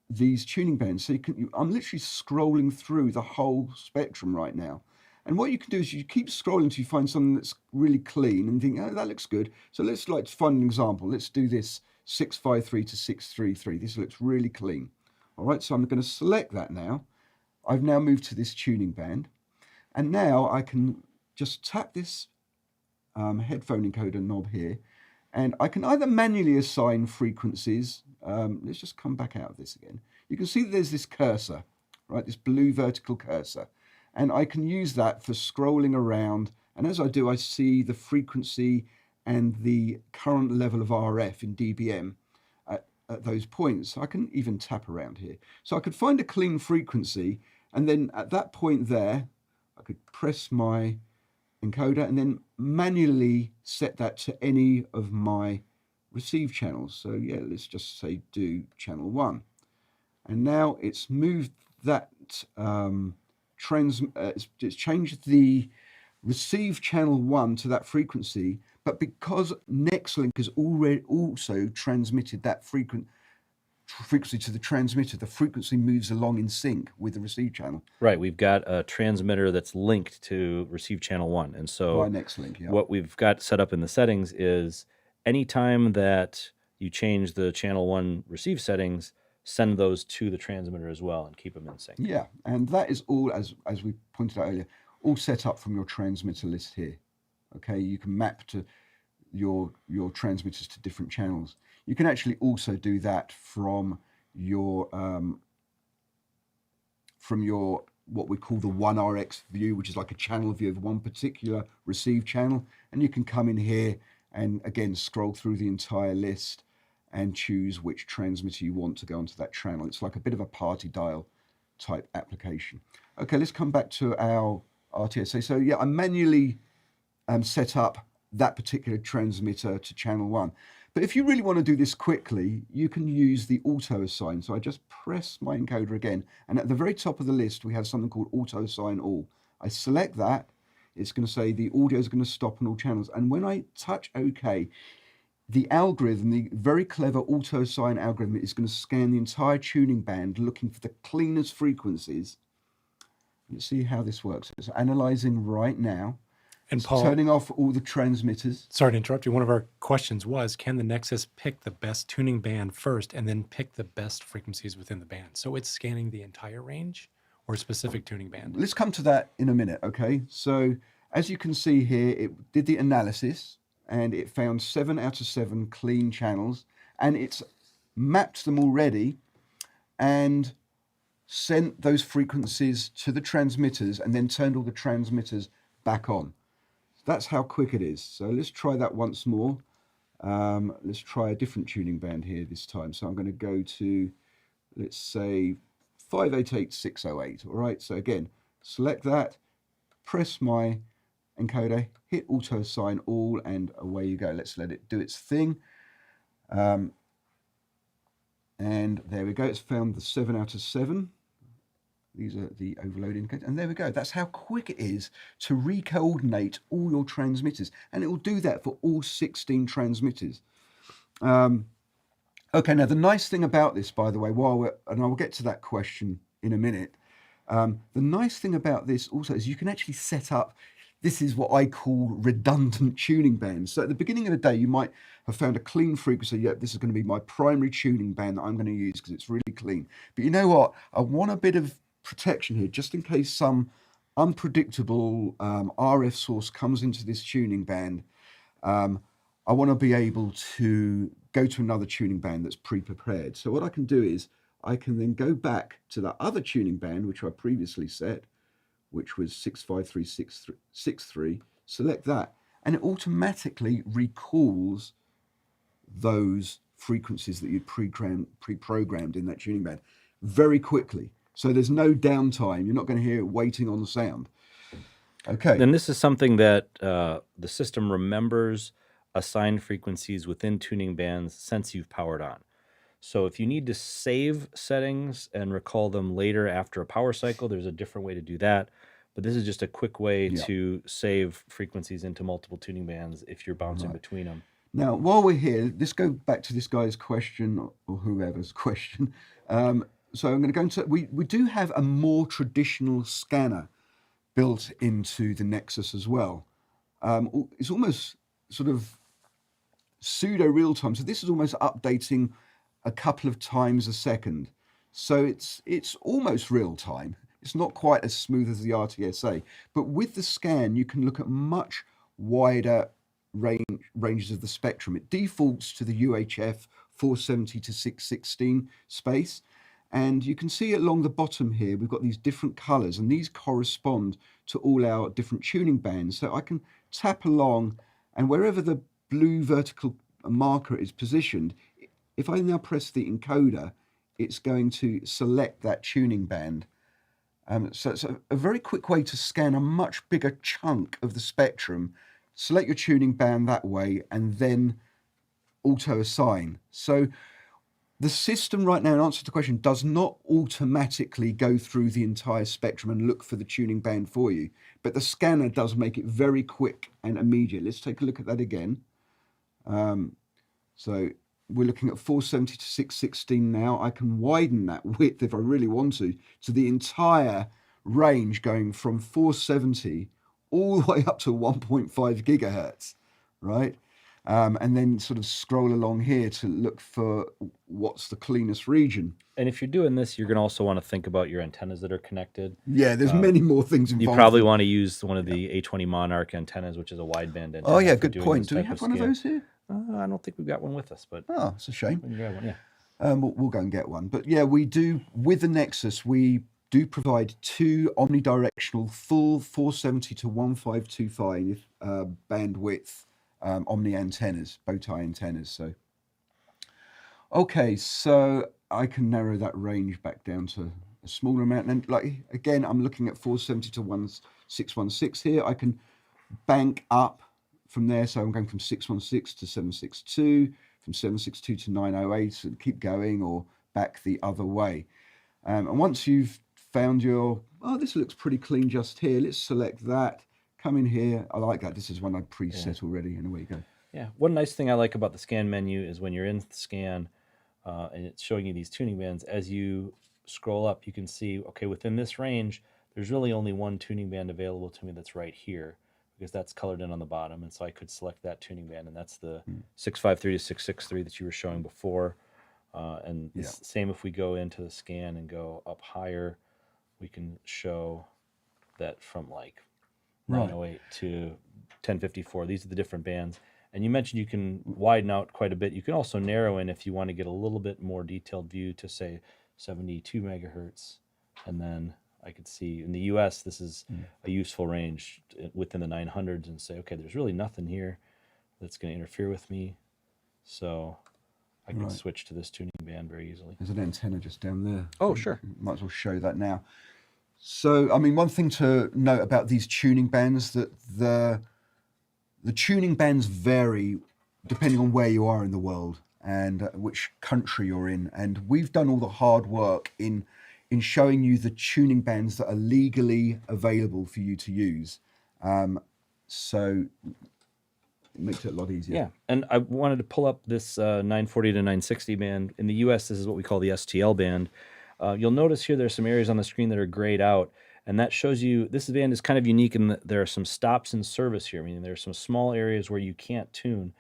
these tuning bands. So I'm literally scrolling through the whole spectrum right now. And what you can do is you keep scrolling until you find something that's really clean and think, oh, that looks good. So let's find an example. Let's do this 653 to 633. This looks really clean. All right, so I'm going to select that now. I've now moved to this tuning band. And now I can just tap this headphone encoder knob here. And I can either manually assign frequencies. Let's just come back out of this again. You can see that there's this cursor, right? This blue vertical cursor. And I can use that for scrolling around. And as I do, I see the frequency and the current level of RF in dBm at those points. So I can even tap around here. So I could find a clean frequency. And then at that point there, I could press my encoder and then manually set that to any of my receive channels. So yeah, let's just say do channel 1. And now it's moved that it's changed the receive channel 1 to that frequency, but because Nextlink has already also transmitted that frequency to the transmitter, the frequency moves along in sync with the receive channel. Right, we've got a transmitter that's linked to receive channel 1. And so By Nextlink, yeah. What we've got set up in the settings is anytime that you change the channel 1 receive settings, send those to the transmitter as well and keep them in sync. Yeah, and that is all, as we pointed out earlier, all set up from your transmitter list here. Okay, you can map to your transmitters to different channels. You can actually also do that from your what we call the 1RX view, which is like a channel view of one particular receive channel. And you can come in here and again scroll through the entire list and choose which transmitter you want to go onto that channel. It's like a bit of a party dial type application. Okay, let's come back to our RTSA. So yeah, I manually set up that particular transmitter to channel 1. But if you really want to do this quickly, you can use the auto assign. So I just press my encoder again, and at the very top of the list, we have something called auto assign all. I select that, it's going to say the audio is going to stop on all channels. And when I touch OK, the algorithm, the very clever auto assign algorithm, is going to scan the entire tuning band looking for the cleanest frequencies. Let's see how this works. It's analyzing right now. And It's Paul, turning off all the transmitters. sorry to interrupt you. One of our questions was, can the Nexus pick the best tuning band first and then pick the best frequencies within the band? So it's scanning the entire range or a specific tuning band? Let's come to that in a minute, okay? So as you can see here, it did the analysis and it found 7 out of 7 clean channels, and it's mapped them already and sent those frequencies to the transmitters and then turned all the transmitters back on. That's how quick it is. So let's try that once more. Let's try a different tuning band here this time. So I'm going to go to, let's say, 588608. All right, so again, select that, press my encoder, hit auto assign all, and away you go. Let's let it do its thing. And there we go. It's found the 7 out of 7. These are the overload indicators. And there we go. That's how quick it is to re-coordinate all your transmitters. And it will do that for all 16 transmitters. Okay, now the nice thing about this, by the way, and I'll get to that question in a minute. The nice thing about this also is you can actually set up, this is what I call redundant tuning bands. So at the beginning of the day, you might have found a clean frequency. Yeah, this is going to be my primary tuning band that I'm going to use because it's really clean. But you know what? I want a bit of protection here, just in case some unpredictable RF source comes into this tuning band. I want to be able to go to another tuning band that's pre-prepared. So what I can do is I can then go back to that other tuning band, which I previously set, which was 65363, select that, and it automatically recalls those frequencies that you'd pre-programmed in that tuning band very quickly. So there's no downtime. You're not going to hear it waiting on the sound. Okay. And this is something that the system remembers assigned frequencies within tuning bands since you've powered on. So if you need to save settings and recall them later after a power cycle, there's a different way to do that. But this is just a quick way to save frequencies into multiple tuning bands if you're bouncing between them. Now, while we're here, let's go back to this guy's question or whoever's question. So I'm going to go into, we do have a more traditional scanner built into the Nexus as well. It's almost sort of pseudo real time. So this is almost updating a couple of times a second. So it's almost real time. It's not quite as smooth as the RTSA, but with the scan, you can look at much wider ranges of the spectrum. It defaults to the UHF 470 to 616 space. And you can see along the bottom here, we've got these different colors, and these correspond to all our different tuning bands. So I can tap along, and wherever the blue vertical marker is positioned, if I now press the encoder, it's going to select that tuning band. So it's a very quick way to scan a much bigger chunk of the spectrum, select your tuning band that way, and then auto assign. So the system right now, in answer to the question, does not automatically go through the entire spectrum and look for the tuning band for you, but the scanner does make it very quick and immediate. Let's take a look at that again. So we're looking at 470 to 616 now. I can widen that width if I really want to the entire range, going from 470 all the way up to 1.5 gigahertz, right? And then sort of scroll along here to look for what's the cleanest region. And if you're doing this, you're going to also want to think about your antennas that are connected. Yeah, there's many more things involved. You probably want to use one of the A20 Monarch antennas, which is a wideband antenna. Oh, yeah, good point. Do we have one of those here? I don't think we've got one with us, but oh, it's a shame. We can grab one, yeah. We'll go and get one. But yeah, we do, with the Nexus, we do provide two omnidirectional full 470 to 1525 bandwidth omni antennas, bow tie antennas. So, okay, so I can narrow that range back down to a smaller amount. And like again, I'm looking at 470 to 1616 here. I can bank up from there. So I'm going from 616 to 762, from 762 to 908, and keep going, or back the other way. And once you've found your, oh, this looks pretty clean just here, let's select that. Come in here. I like that. This is one I preset already, and away you go. Yeah. One nice thing I like about the scan menu is when you're in the scan and it's showing you these tuning bands, as you scroll up, you can see, okay, within this range, there's really only one tuning band available to me that's right here, because that's colored in on the bottom. And so I could select that tuning band, and that's the 653 to 663 that you were showing before. And same if we go into the scan and go up higher, we can show that from like 908 to 1054. These are the different bands. And you mentioned you can widen out quite a bit. You can also narrow in if you want to get a little bit more detailed view to, say, 72 megahertz. And then I could see in the US, this is a useful range within the 900s, and say, okay, there's really nothing here that's going to interfere with me. So I can switch to this tuning band very easily. There's an antenna just down there. Oh, sure. Might as well show that now. So, I mean, one thing to note about these tuning bands, that the tuning bands vary depending on where you are in the world and which country you're in. And we've done all the hard work in showing you the tuning bands that are legally available for you to use. So it makes it a lot easier. Yeah, and I wanted to pull up this 940 to 960 band. In the US, this is what we call the STL band. You'll notice here there's some areas on the screen that are grayed out, and that shows you this band is kind of unique in that there are some stops in service here, meaning there's some small areas where you can't tune.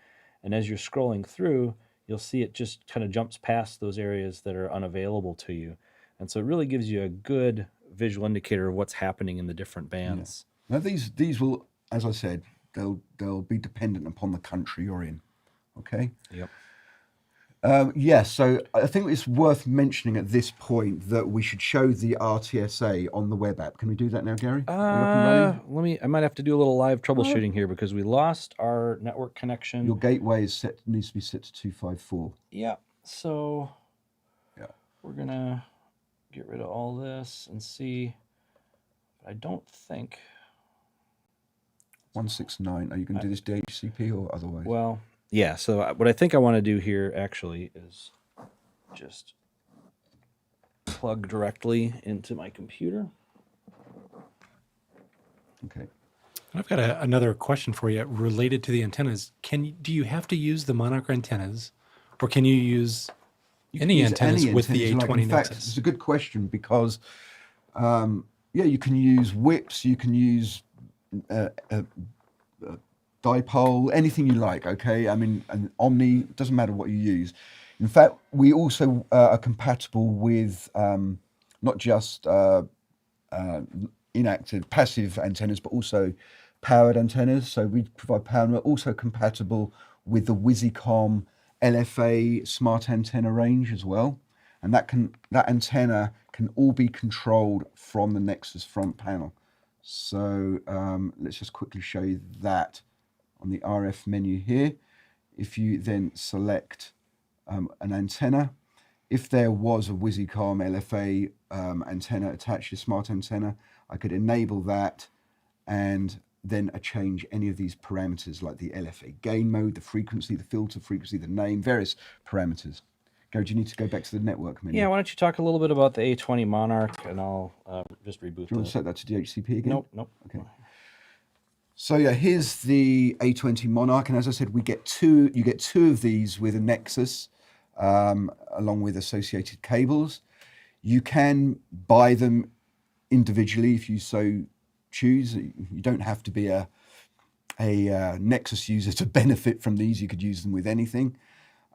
And as you're scrolling through, you'll see it just kind of jumps past those areas that are unavailable to you. And so it really gives you a good visual indicator of what's happening in the different bands. Yeah. Now these will, as I said, they'll be dependent upon the country you're in. Okay? Yep. Yes, so I think it's worth mentioning at this point that we should show the RTSA on the web app. Can we do that now, Gary? Are you up and running? I might have to do a little live troubleshooting here because we lost our network connection. Your gateway needs to be set to 254. Yeah, so Yeah. we're gonna get rid of all this and see. I don't think. 169. Are you going to do this DHCP or otherwise? Well, yeah. So what I think I want to do here actually is just plug directly into my computer. Okay. I've got another question for you related to the antennas. Do you have to use the Monarch antennas, or can you use any antennas with the A20 In fact, Nexus? it's a good question because, you can use whips, you can use dipole, anything you like. Okay, I mean, an Omni, doesn't matter what you use. In fact, we also are compatible with not just inactive, passive antennas, but also powered antennas. So we provide power, and we're also compatible with the Wizicom LFA smart antenna range as well. And that antenna can all be controlled from the Nexus front panel. So let's just quickly show you that on the RF menu here. If you then select an antenna, if there was a Wizicom LFA antenna attached to smart antenna, I could enable that and then change any of these parameters like the LFA gain mode, the frequency, the filter frequency, the name, various parameters. Gary, do you need to go back to the network menu? Yeah, why don't you talk a little bit about the A20 Monarch, and I'll just reboot. Do you want to set that to DHCP again? Nope. Okay. So yeah, here's the A20 Monarch, and as I said, you get two of these with a Nexus, along with associated cables. You can buy them individually if you so choose. You don't have to be a Nexus user to benefit from these. You could use them with anything.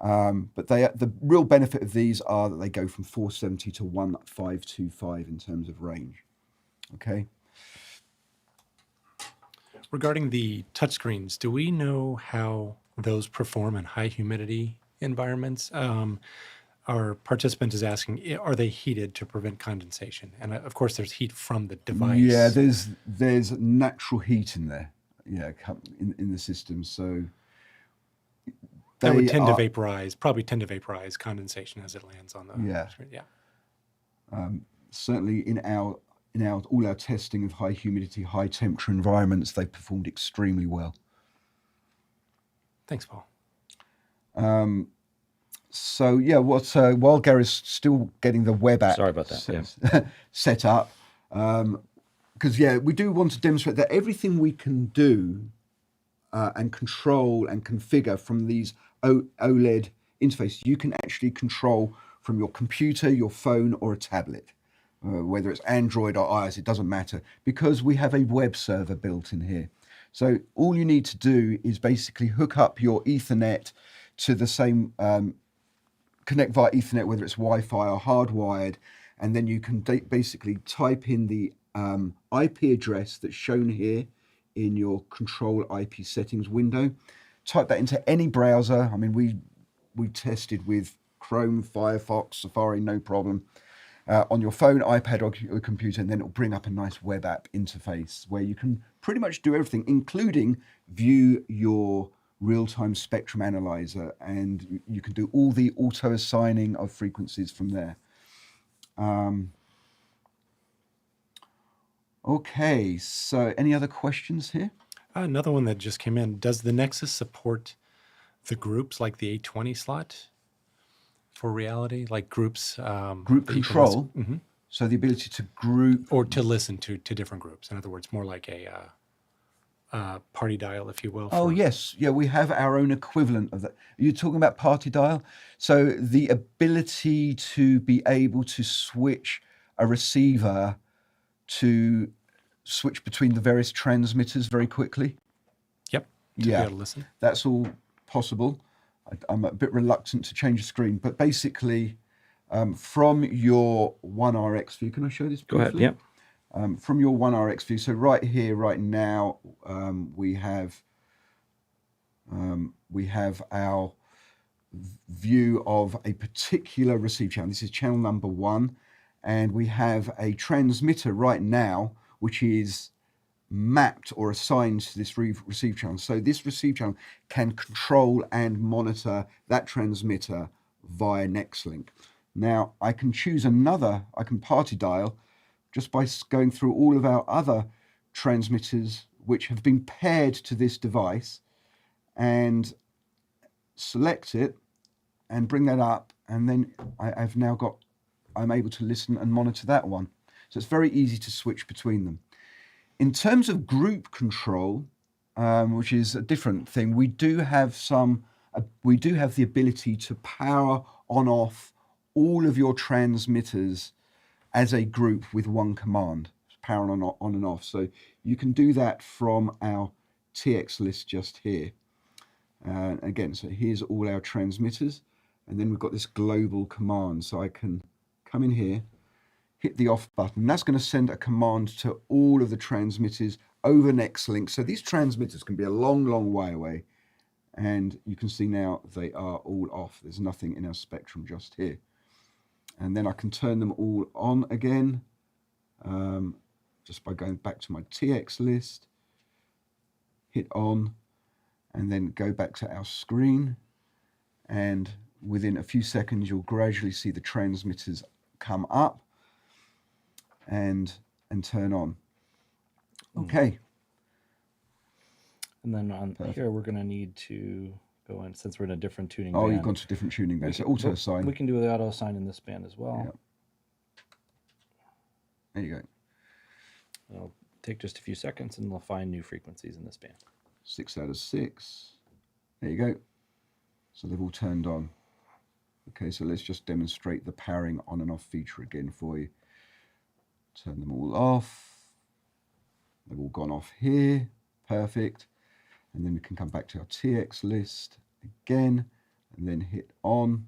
But the real benefit of these are that they go from 470 to 1525 in terms of range. Okay. Regarding the touchscreens, do we know how those perform in high humidity environments? Our participant is asking, are they heated to prevent condensation? And of course, there's heat from the device. Yeah, there's natural heat in there. Yeah, in the system. So that would tend to vaporize, probably tend to vaporize condensation as it lands on the screen. Yeah. Certainly in all our testing of high humidity, high temperature environments, they performed extremely well. Thanks, Paul. So yeah, while Gary's still getting the web app, sorry about that, set up, because we do want to demonstrate that everything we can do and control and configure from these OLED interfaces, you can actually control from your computer, your phone, or a tablet. Whether it's Android or iOS, it doesn't matter, because we have a web server built in here. So all you need to do is basically hook up your Ethernet to the same, connect via Ethernet, whether it's Wi-Fi or hardwired, and then you can basically type in the IP address that's shown here in your control IP settings window. Type that into any browser. I mean, we tested with Chrome, Firefox, Safari, no problem. On your phone, iPad, or your computer, and then it'll bring up a nice web app interface where you can pretty much do everything, including view your real-time spectrum analyzer, and you can do all the auto-assigning of frequencies from there. Okay, so any other questions here? Another one that just came in. Does the Nexus support the groups like the A20 slot? For reality, like groups, group control. Mm-hmm. So the ability to group or to listen to different groups. In other words, more like a party dial, if you will. Oh yes, yeah, we have our own equivalent of that. You're talking about party dial. So the ability to be able to switch a receiver to switch between the various transmitters very quickly. Yep. To be able to listen. That's all possible. I'm a bit reluctant to change the screen, but basically from your 1RX view, can I show this briefly? Go ahead, yeah. From your 1RX view, so right here, right now, we have our view of a particular receive channel. This is channel number 1, and we have a transmitter right now which is mapped or assigned to this receive channel. So this receive channel can control and monitor that transmitter via NextLink. Now I can choose another, I can party dial just by going through all of our other transmitters which have been paired to this device, and select it and bring that up, and then I'm able to listen and monitor that one. So it's very easy to switch between them. In terms of group control, which is a different thing, we do have the ability to power on off all of your transmitters as a group with one command, power on and off. So you can do that from our TX list just here. Again, so here's all our transmitters, and then we've got this global command. So I can come in here, hit the off button. That's going to send a command to all of the transmitters over NextLink. So these transmitters can be a long, long way away. And you can see now they are all off. There's nothing in our spectrum just here. And then I can turn them all on again, just by going back to my TX list, hit on, and then go back to our screen. And within a few seconds, you'll gradually see the transmitters come up and turn on. Okay. And then on here, we're going to need to go in, since we're in a different tuning Oh, band. you've gone to a different tuning band. So auto assign. We can do the auto assign in this band as well. Yeah. There you go. It'll take just a few seconds, and we'll find new frequencies in this band. 6 out of 6. There you go. So they've all turned on. Okay, so let's just demonstrate the powering on and off feature again for you. Turn them all off. They've all gone off here. Perfect. And then we can come back to our TX list again, and then hit on,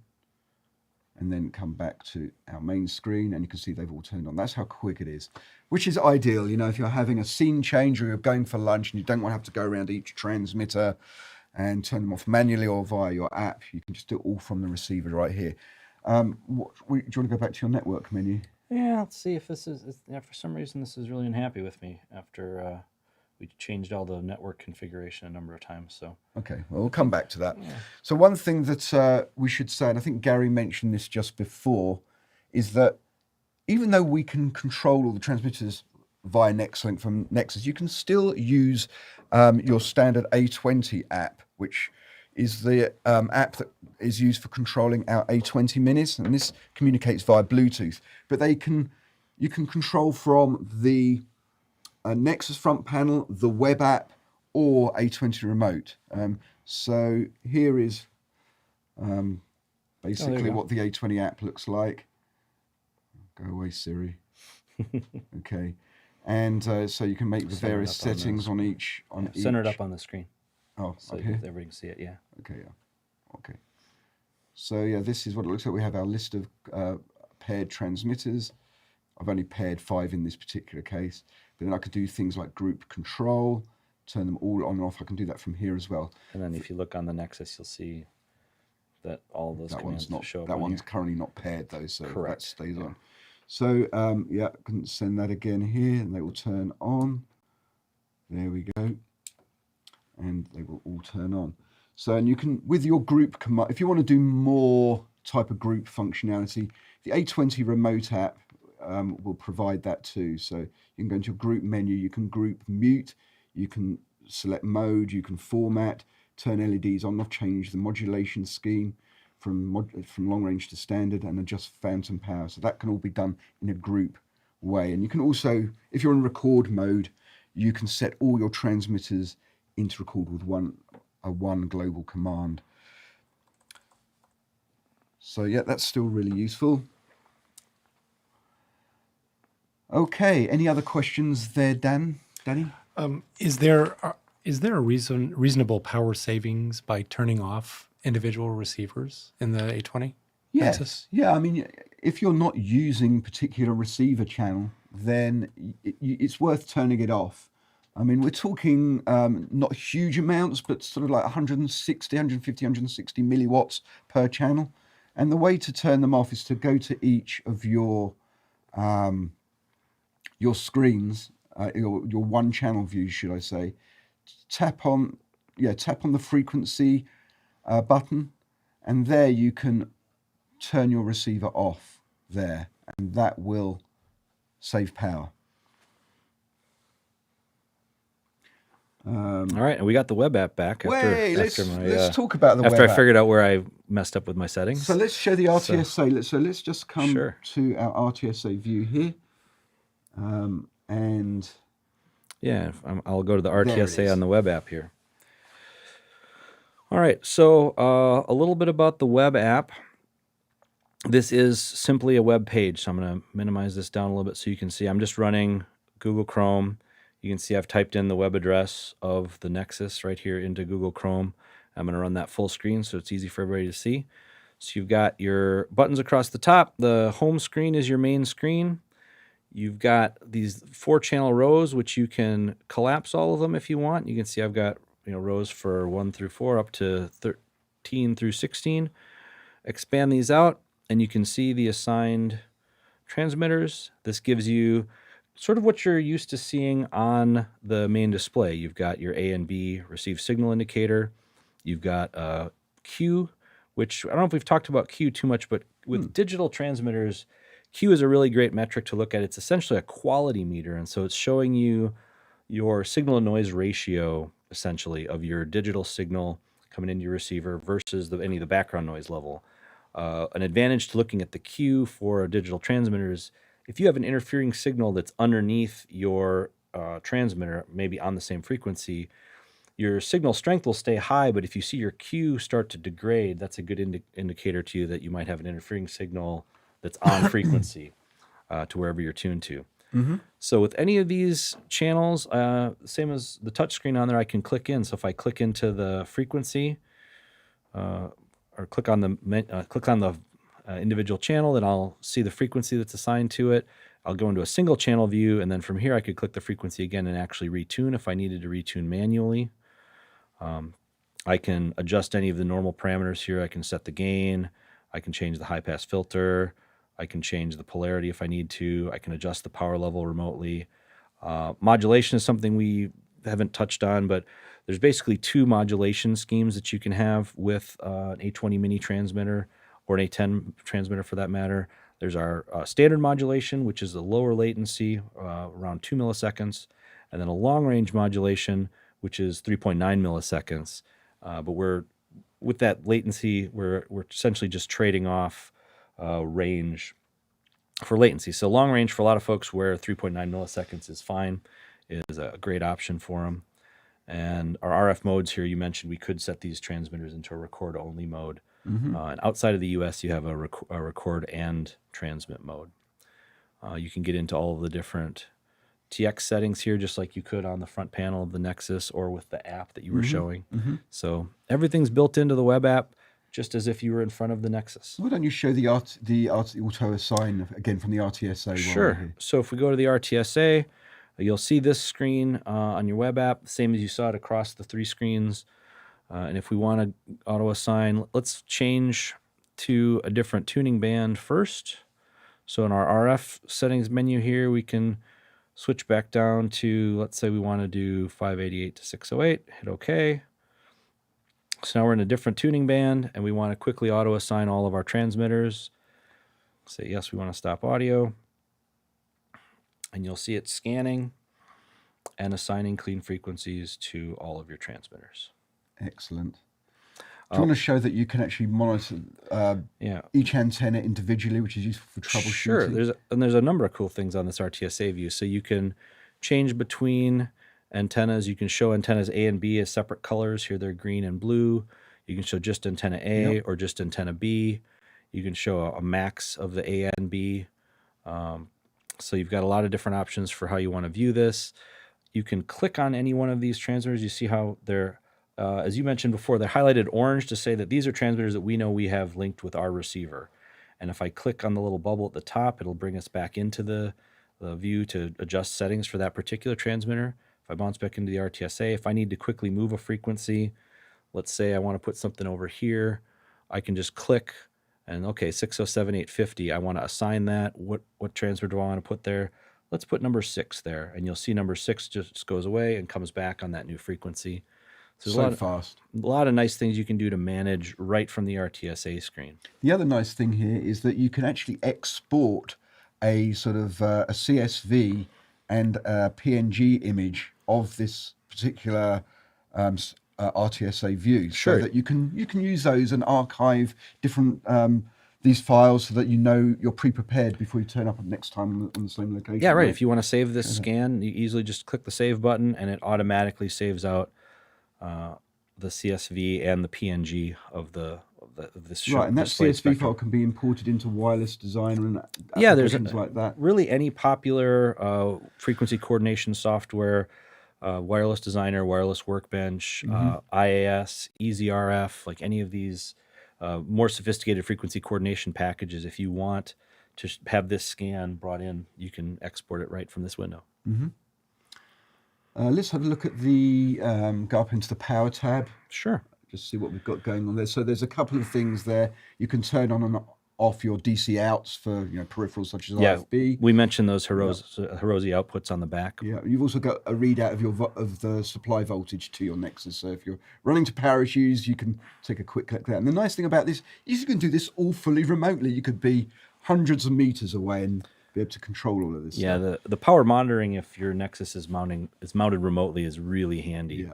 and then come back to our main screen, and you can see they've all turned on. That's how quick it is, which is ideal. You know, if you're having a scene change or you're going for lunch and you don't want to have to go around each transmitter and turn them off manually or via your app, you can just do it all from the receiver right here. Do you want to go back to your network menu? Yeah, let's see if this is, yeah, for some reason this is really unhappy with me after we changed all the network configuration a number of times. So okay, well, we'll come back to that. Yeah. So one thing that we should say, and I think Gary mentioned this just before, is that even though we can control all the transmitters via NextLink from Nexus, you can still use your standard A20 app, which is the app that is used for controlling our A20 minis, and this communicates via Bluetooth. But you can control from the Nexus front panel, the web app, or A20 remote. So here is basically what the A20 app looks like. Go away, Siri. Okay, and so you can make the various settings on each. Center it up on the screen. Oh, so up here? everybody can see it. Yeah. Okay. Yeah. Okay. So yeah, this is what it looks like. We have our list of paired transmitters. I've only paired 5 in this particular case, but then I could do things like group control, turn them all on and off. I can do that from here as well. And then if you look on the Nexus, you'll see that all those commands show up. That one's currently not paired though, so that stays on. So yeah, I can send that again here, and they will turn on. There we go, and they will all turn on. So, and you can, with your group command, if you want to do more type of group functionality, the A20 remote app will provide that too. So you can go into your group menu, you can group mute, you can select mode, you can format, turn LEDs on, off, change the modulation scheme from long range to standard, and adjust phantom power. So that can all be done in a group way. And you can also, if you're in record mode, you can set all your transmitters into record with one global command. So yeah, that's still really useful. Okay, any other questions there, Danny? Is there a reasonable power savings by turning off individual receivers in the A20? Yes. Nexus? Yeah, I mean, if you're not using particular receiver channel, then it's worth turning it off. I mean, we're talking not huge amounts, but sort of like 160, 150, 160 milliwatts per channel. And the way to turn them off is to go to each of your screens, your one channel view, should I say. Tap on the frequency button, and there you can turn your receiver off there, and that will save power. All right, and we got the web app back Let's talk about the web after I app. figured out where I messed up with my settings. So let's show the RTSA. So let's just come Sure. to our RTSA view here, and Yeah, I'll go to the There it RTSA is. on the web app here. All right, so a little bit about the web app. This is simply a web page, so I'm going to minimize this down a little bit so you can see. I'm just running Google Chrome. You can see I've typed in the web address of the Nexus right here into Google Chrome. I'm going to run that full screen so it's easy for everybody to see. So you've got your buttons across the top. The home screen is your main screen. You've got these 4-channel rows, which you can collapse all of them if you want. You can see I've got rows for 1 through 4 up to 13 through 16. Expand these out, and you can see the assigned transmitters. This gives you sort of what you're used to seeing on the main display. You've got your A and B receive signal indicator. You've got Q, which I don't know if we've talked about Q too much, but with digital transmitters, Q is a really great metric to look at. It's essentially a quality meter, and so it's showing you your signal to noise ratio, essentially, of your digital signal coming into your receiver versus any of the background noise level. An advantage to looking at the Q for a digital transmitter is if you have an interfering signal that's underneath your transmitter, maybe on the same frequency, your signal strength will stay high, but if you see your Q start to degrade, that's a good indicator to you that you might have an interfering signal that's on frequency to wherever you're tuned to. So with any of these channels, same as the touchscreen on there, I can click in. So if I click into the frequency or click on the individual channel, then I'll see the frequency that's assigned to it. I'll go into a single channel view, and then from here I could click the frequency again and actually retune if I needed to retune manually. I can adjust any of the normal parameters here. I can set the gain. I can change the high-pass filter. I can change the polarity if I need to. I can adjust the power level remotely. Modulation is something we haven't touched on, but there's basically 2 modulation schemes that you can have with an A20 mini transmitter or an A10 transmitter for that matter. There's our standard modulation, which is a lower latency, around 2 milliseconds, and then a long-range modulation, which is 3.9 milliseconds. But with that latency, we're essentially just trading off range for latency. So long range for a lot of folks where 3.9 milliseconds is fine, is a great option for them. And our RF modes here, you mentioned we could set these transmitters into a record-only mode. And outside of the US, you have a record and transmit mode. You can get into all of the different TX settings here, just like you could on the front panel of the Nexus or with the app that you were showing. So everything's built into the web app, just as if you were in front of the Nexus. why don't you show the auto assign again from the RTSA? while we're Sure. here? So if we go to the RTSA, you'll see this screen on your web app, same as you saw it across the 3 screens. And if we want to auto assign, let's change to a different tuning band first. So in our RF settings menu here, we can switch back down to, let's say we want to do 588 to 608, hit OK. So now we're in a different tuning band, and we want to quickly auto assign all of our transmitters. Say yes, we want to stop audio. And you'll see it scanning and assigning clean frequencies to all of your transmitters. Excellent. Do you want to show that you can actually monitor each antenna individually, which is useful for troubleshooting? Sure. There's a number of cool things on this RTSA view. So you can change between antennas. You can show antennas A and B as separate colors. Here they're green and blue. You can show just antenna A or just antenna B. You can show a max of the A and B. So you've got a lot of different options for how you want to view this. You can click on any one of these transmitters. You see how they're, as you mentioned before, they're highlighted orange to say that these are transmitters that we know we have linked with our receiver. And if I click on the little bubble at the top, it'll bring us back into the view to adjust settings for that particular transmitter. If I bounce back into the RTSA, if I need to quickly move a frequency, let's say I want to put something over here, I can just click and okay, 607,850, I want to assign that. What transmitter do I want to put there? Let's put number 6 there, and you'll see number 6 just goes away and comes back on that new frequency. So there's So fast. a lot of nice things you can do to manage right from the RTSA screen. The other nice thing here is that you can actually export a sort of a CSV and a PNG image of this particular RTSA view, Sure. so that you can use those and archive different these files so that you know you're pre-prepared before you turn up next time on the same location. Yeah, right. If you want to save this scan, you easily just click the save button, and it automatically saves out the CSV and the PNG of this Right, and that displayed CSV spectrum. file can be imported into Wireless Designer and Yeah, there's applications like that. really any popular frequency coordination software, Wireless Designer, Wireless Workbench, IAS, EasyRF, like any of these more sophisticated frequency coordination packages. If you want to have this scan brought in, you can export it right from this window. Let's have a look at the go up into the Power tab. Sure. Just see what we've got going on there. So there's a couple of things there. You can turn on and off your DC outs for peripherals such as Yeah, IFB. we mentioned those Hirozi outputs on the back. Yeah, you've also got a readout of the supply voltage to your Nexus. So if you're running to power issues, you can take a quick look there. And the nice thing about this is you can do this all fully remotely. You could be hundreds of meters away and be able to control all of this. Yeah, stuff. the power monitoring, if your Nexus is mounted remotely, is really handy. Yeah.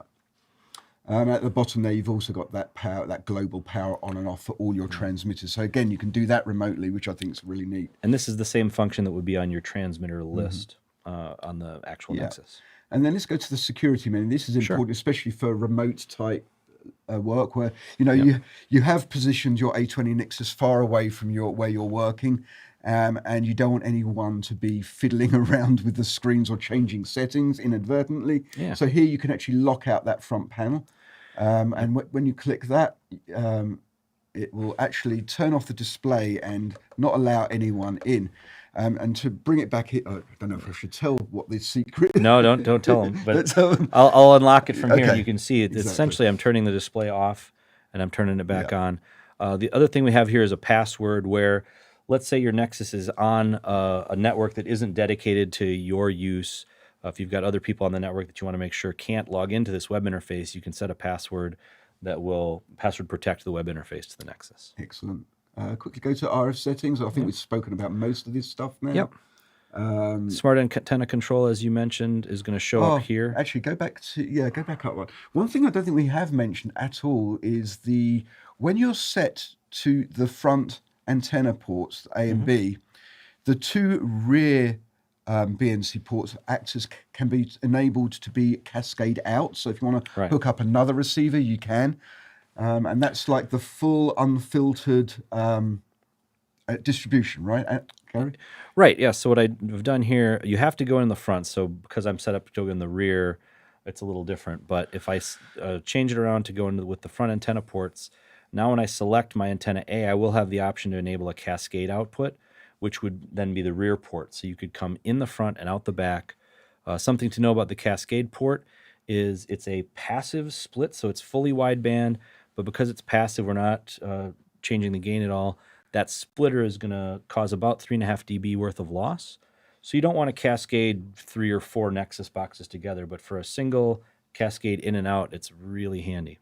At the bottom there, you've also got that power, that global power on and off for all your transmitters. So again, you can do that remotely, which I think is really neat. And this is the same function that would be on your transmitter list on the actual Nexus. And then let's go to the security menu. This is important, especially for remote type work, where you have positioned your A20-Nexus far away from where you're working, and you don't want anyone to be fiddling around with the screens or changing settings inadvertently. Yeah. So here you can actually lock out that front panel, and when you click that, it will actually turn off the display and not allow anyone in. And to bring it back, I don't know if I should tell what the secret is. No, don't tell them. But Tell 'em. I'll unlock it from here, Okay. and you can see it. Exactly. Essentially, I'm turning the display off, and I'm turning it back on. The other thing we have here is a password where, let's say your Nexus is on a network that isn't dedicated to your use. If you've got other people on the network that you want to make sure can't log into this web interface, you can set a password that will password protect the web interface to the Nexus. Excellent. Quickly go to RF settings. I think we've spoken about most of this stuff now. Yep. Smart antenna control, as you mentioned, is going to show up here. Actually, go back up one. One thing I don't think we have mentioned at all is when you're set to the front antenna ports, A and B, the two rear BNC ports can be enabled to be cascade out. So if you want to hook up another receiver, you can. And that's like the full unfiltered distribution, right, Gary? Right, yeah. So what I've done here, you have to go in the front. So because I'm set up to go in the rear, it's a little different. But if I change it around to go with the front antenna ports, now when I select my antenna A, I will have the option to enable a cascade output, which would then be the rear port. So you could come in the front and out the back. Something to know about the cascade port is it's a passive split, so it's fully wideband, but because it's passive, we're not changing the gain at all. That splitter is going to cause about 3.5 dB worth of loss. So you don't want to cascade 3 or 4 Nexus boxes together, but for a single cascade in and out, it's really handy.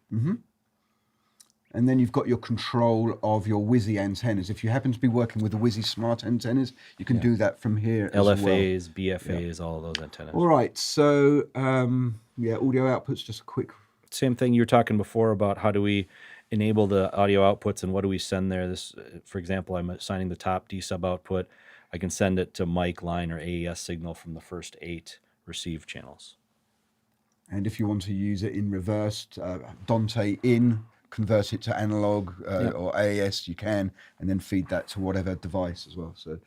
And then you've got your control of your WISI antennas. If you happen to be working with the WISI smart antennas, you can do that from here as well. LFAs, BFAs, all of those antennas. All right, so audio outputs, just a quick... Same thing you were talking before about how do we enable the audio outputs and what do we send there. This, for example, I'm assigning the top D sub output. I can send it to mic, line, or AES signal from the first 8 receive channels. And if you want to use it in reverse, Dante in, convert it to analog or AES, you can, and then feed that to whatever device as well. So,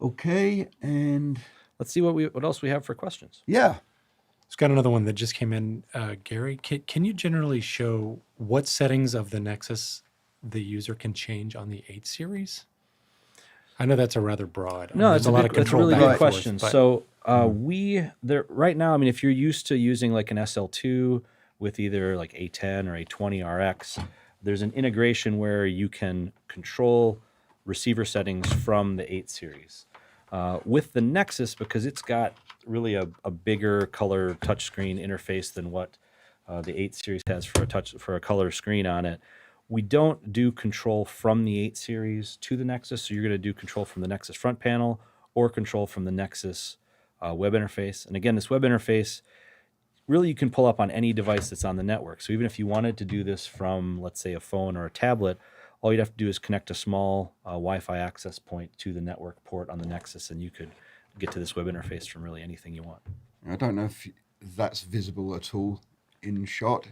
okay, and let's see what else we have for questions. Yeah. It's got another one that just came in. Gary, can you generally show what settings of the Nexus the user can change on the 8 series? I know that's a rather broad. No, there's that's a really good question. But... So We there right now. I mean, if you're used to using like an SL2 with either like A10 or A20 RX, there's an integration where you can control receiver settings from the 8 series. With the Nexus, because it's got really a bigger color touchscreen interface than what the 8 series has for a color screen on it. We don't do control from the 8 series to the Nexus, so you're going to do control from the Nexus front panel or control from the Nexus web interface. And again, this web interface, really you can pull up on any device that's on the network. So even if you wanted to do this from, let's say, a phone or a tablet, all you'd have to do is connect a small Wi-Fi access point to the network port on the Nexus, and you could get to this web interface from really anything you want. I don't know if that's visible at all in shot,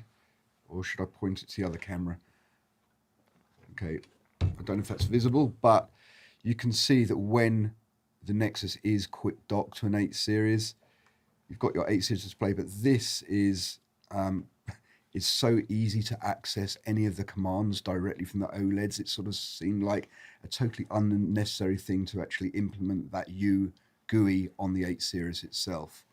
or should I point it to the other camera? Okay, I don't know if that's visible, but you can see that when the Nexus is quick docked to an 8 series, you've got your 8 series display, but this is so easy to access any of the commands directly from the OLEDs. It sort of seemed like a totally unnecessary thing to actually implement that U GUI on the 8 series itself.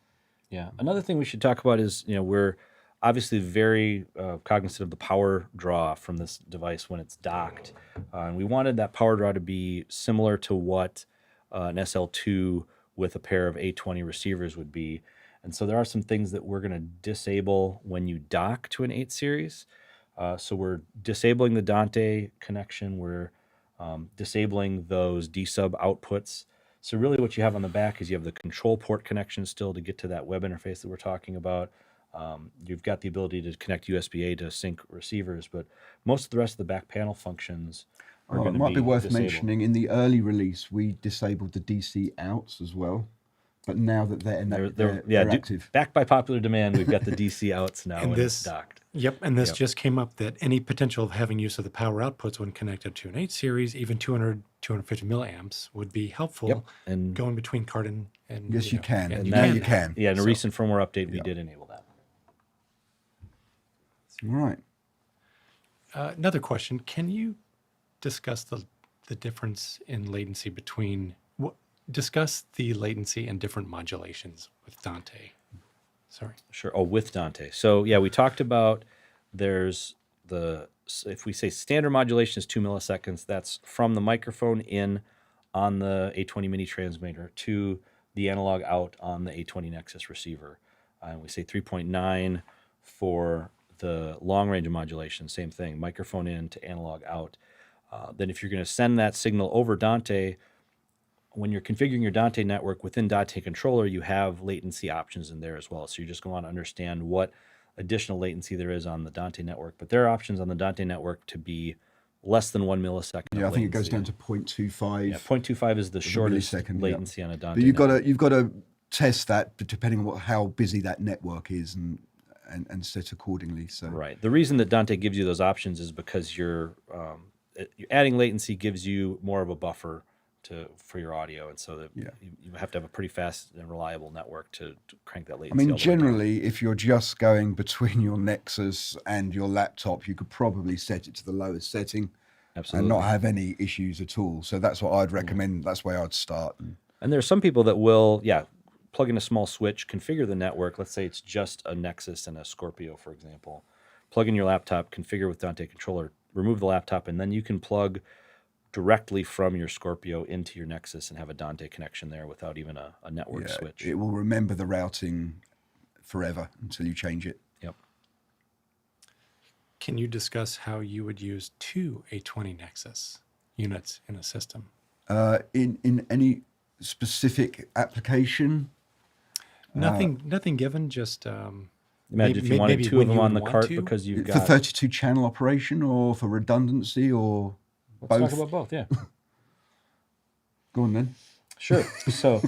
Yeah. Another thing we should talk about is, we're obviously very cognizant of the power draw from this device when it's docked. And we wanted that power draw to be similar to what an SL2 with a pair of A20 receivers would be. And so there are some things that we're going to disable when you dock to an 8 series. So we're disabling the Dante connection. We're disabling those D-sub outputs. So really what you have on the back is you have the control port connection still to get to that web interface that we're talking about. You've got the ability to connect USB-A to sync receivers, but most of the rest of the back panel functions are going It to might be worth disabled. mentioning, in the early release, we disabled the DC outs as well. But now that they're active. Backed by popular demand, we've got the DC outs now And when this- it's docked. Yep, and this just came up that any potential of having use of the power outputs when connected to an 8 series, even 200, 250 milliamps would be helpful. Yep, and going between card and Yes, you can. and Now you can. Yeah, in a So- recent firmware update, we did enable that. All right. Another question: can you discuss the difference in latency between discuss the latency and different modulations with Dante? Sorry. Sure. Oh, with Dante. So yeah, we talked about there's if we say standard modulation is 2 milliseconds, that's from the microphone in on the A20 mini transmitter to the analog out on the A20-Nexus receiver. And we say 3.9 for the long range of modulation, same thing, microphone in to analog out. Then if you're going to send that signal over Dante, when you're configuring your Dante network within Dante controller, you have latency options in there as well. So you're just going to want to understand what additional latency there is on the Dante network. But there are options on the Dante network to be less than 1 millisecond. Yeah, I think it goes latency. down to 0.25. Yeah, 0.25 is the shortest millisecond, latency on a Dante. But network. you've got to test that depending on how busy that network is and set accordingly. So Right. The reason that Dante gives you those options is because you're adding latency gives you more of a buffer for your audio, and so that you have to have a pretty fast and reliable network to crank that I latency. mean, all the way down. generally, if you're just going between your Nexus and your laptop, you could probably set it to the lowest setting Absolutely. and not have any issues at all. So that's what I'd recommend. That's where I'd start. And there are some people that will, plug in a small switch, configure the network. Let's say it's just a Nexus and a Scorpio, for example. Plug in your laptop, configure with Dante controller, remove the laptop, and then you can plug directly from your Scorpio into your Nexus and have a Dante connection there without even a network switch. It will remember the routing forever until you change it. Yep. Can you discuss how you would use 2 A20 Nexus units in a system? In any specific application, Nothing given, just Imagine if you wanted maybe two of when them you on the want cart to. because you've for got... 32 channel operation or for redundancy or Let's both. talk about both, yeah. Go on then. Sure. So,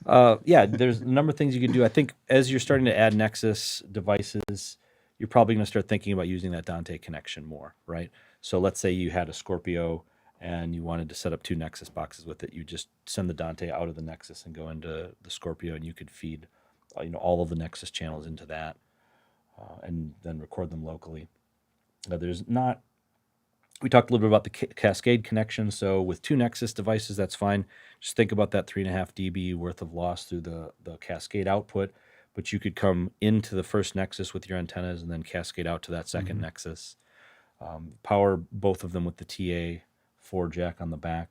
there's a number of things you can do. I think as you're starting to add Nexus devices, you're probably going to start thinking about using that Dante connection more, right? So let's say you had a Scorpio and you wanted to set up 2 Nexus boxes with it. You just send the Dante out of the Nexus and go into the Scorpio, and you could feed, all of the Nexus channels into that, and then record them locally. There's not We talked a little bit about the cascade connection. So with 2 Nexus devices, that's fine. Just think about that 3.5 dB worth of loss through the cascade output. But you could come into the first Nexus with your antennas and then cascade out to that second Nexus. Power both of them with the TA4 jack on the back.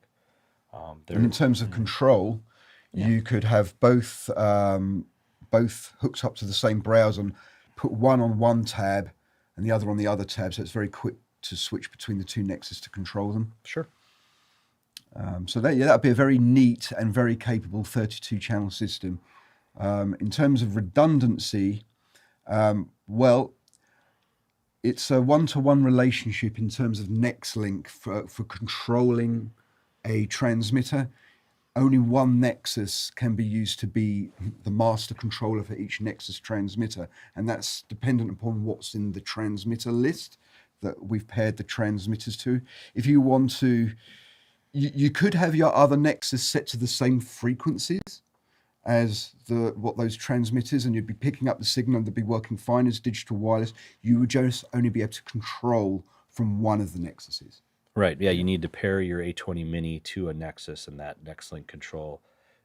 And in terms of control, you could have both hooked up to the same browser and put one on one tab and the other on the other tab, so it's very quick to switch between the 2 Nexus to control them. Sure. So that would be a very neat and very capable 32-channel system. In terms of redundancy, well, it's a one-to-one relationship in terms of NextLink for controlling a transmitter. Only one Nexus can be used to be the master controller for each Nexus transmitter, and that's dependent upon what's in the transmitter list that we've paired the transmitters to. If you want to, you could have your other Nexus set to the same frequencies as what those transmitters, and you'd be picking up the signal and they'd be working fine as digital wireless. You would just only be able to control from one of the Nexuses. Right. Yeah, you need to pair your A20 Mini to a Nexus, and that NextLink control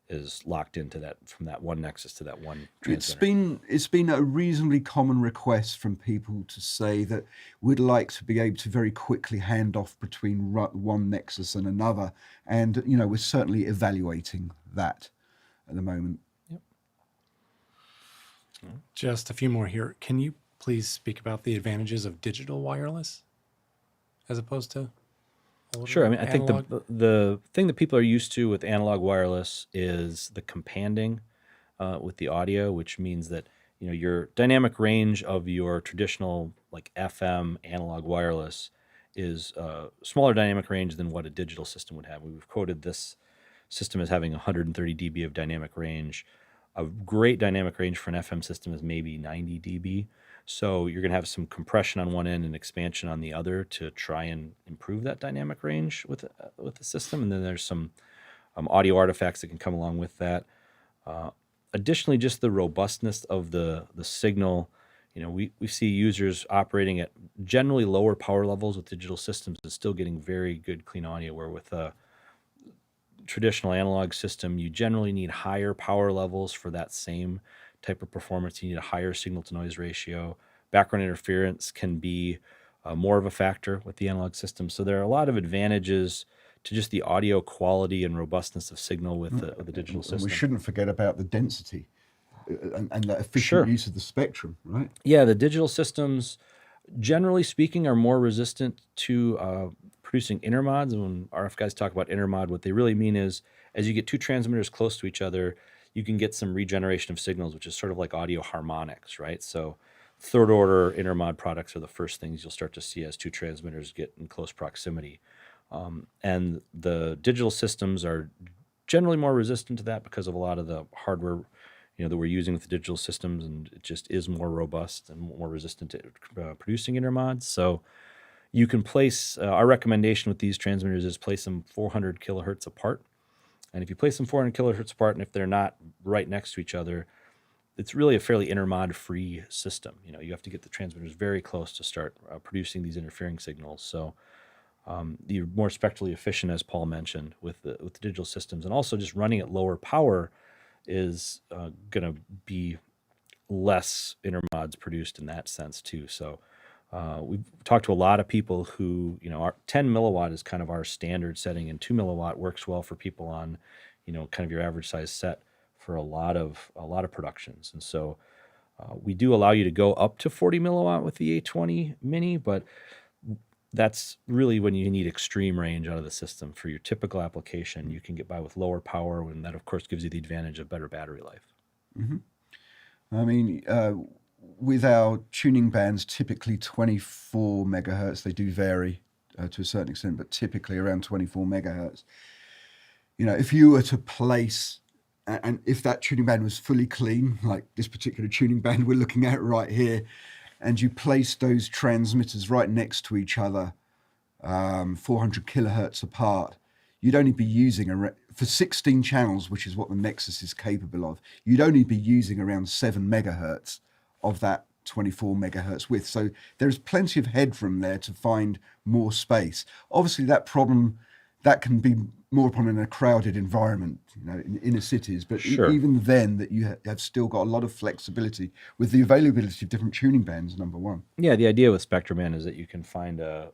is locked into that from that one Nexus to that one transmitter. It's been a reasonably common request from people to say that we'd like to be able to very quickly hand off between one Nexus and another, and we're certainly evaluating that at the moment. Yep. Just a few more here. Can you please speak about the advantages of digital wireless as opposed to Sure. I mean, I think analog? the thing that people are used to with analog wireless is the companding with the audio, which means that your dynamic range of your traditional like FM analog wireless is a smaller dynamic range than what a digital system would have. We've quoted this system as having 130 dB of dynamic range. A great dynamic range for an FM system is maybe 90 dB. So you're going to have some compression on one end and expansion on the other to try and improve that dynamic range with the system. And then there's some audio artifacts that can come along with that. Additionally, just the robustness of the signal. We see users operating at generally lower power levels with digital systems and still getting very good clean audio, where with a traditional analog system, you generally need higher power levels for that same type of performance. You need a higher signal to noise ratio. Background interference can be more of a factor with the analog system. So there are a lot of advantages to just the audio quality and robustness of signal with the digital system. We shouldn't forget about the density and the efficient use of the spectrum, right? Yeah, the digital systems, generally speaking, are more resistant to producing intermods. And when RF guys talk about intermod, what they really mean is as you get two transmitters close to each other, you can get some regeneration of signals, which is sort of like audio harmonics, right? So third order intermod products are the first things you'll start to see as two transmitters get in close proximity. And the digital systems are generally more resistant to that because of a lot of the hardware that we're using with the digital systems, and it just is more robust and more resistant to producing intermods. So you can place, our recommendation with these transmitters is place them 400 kilohertz apart. And if you place them 400 kilohertz apart, and if they're not right next to each other, it's really a fairly intermod-free system. You have to get the transmitters very close to start producing these interfering signals. So you're more spectrally efficient, as Paul mentioned, with the digital systems. And also just running at lower power is going to be less intermods produced in that sense too. So we've talked to a lot of people who, our 10 milliwatt is kind of our standard setting, and 2 milliwatt works well for people on, kind of your average size set for a lot of productions. And so we do allow you to go up to 40 milliwatt with the A20 Mini, but that's really when you need extreme range out of the system. For your typical application, you can get by with lower power, and that, of course, gives you the advantage of better battery life. Mm-hmm. I mean, with our tuning bands, typically 24 megahertz, they do vary to a certain extent, but typically around 24 megahertz. If you were to place, and if that tuning band was fully clean, like this particular tuning band we're looking at right here, and you place those transmitters right next to each other, 400 kilohertz apart, you'd only be using, for 16 channels, which is what the Nexus is capable of, you'd only be using around 7 megahertz of that 24 megahertz width. So there's plenty of headroom there to find more space. Obviously, that problem that can be more upon in a crowded environment, in inner cities. But Sure. even then, that you have still got a lot of flexibility with the availability of different tuning bands. Number one. Yeah, the idea with Spectrum Band is that you can find a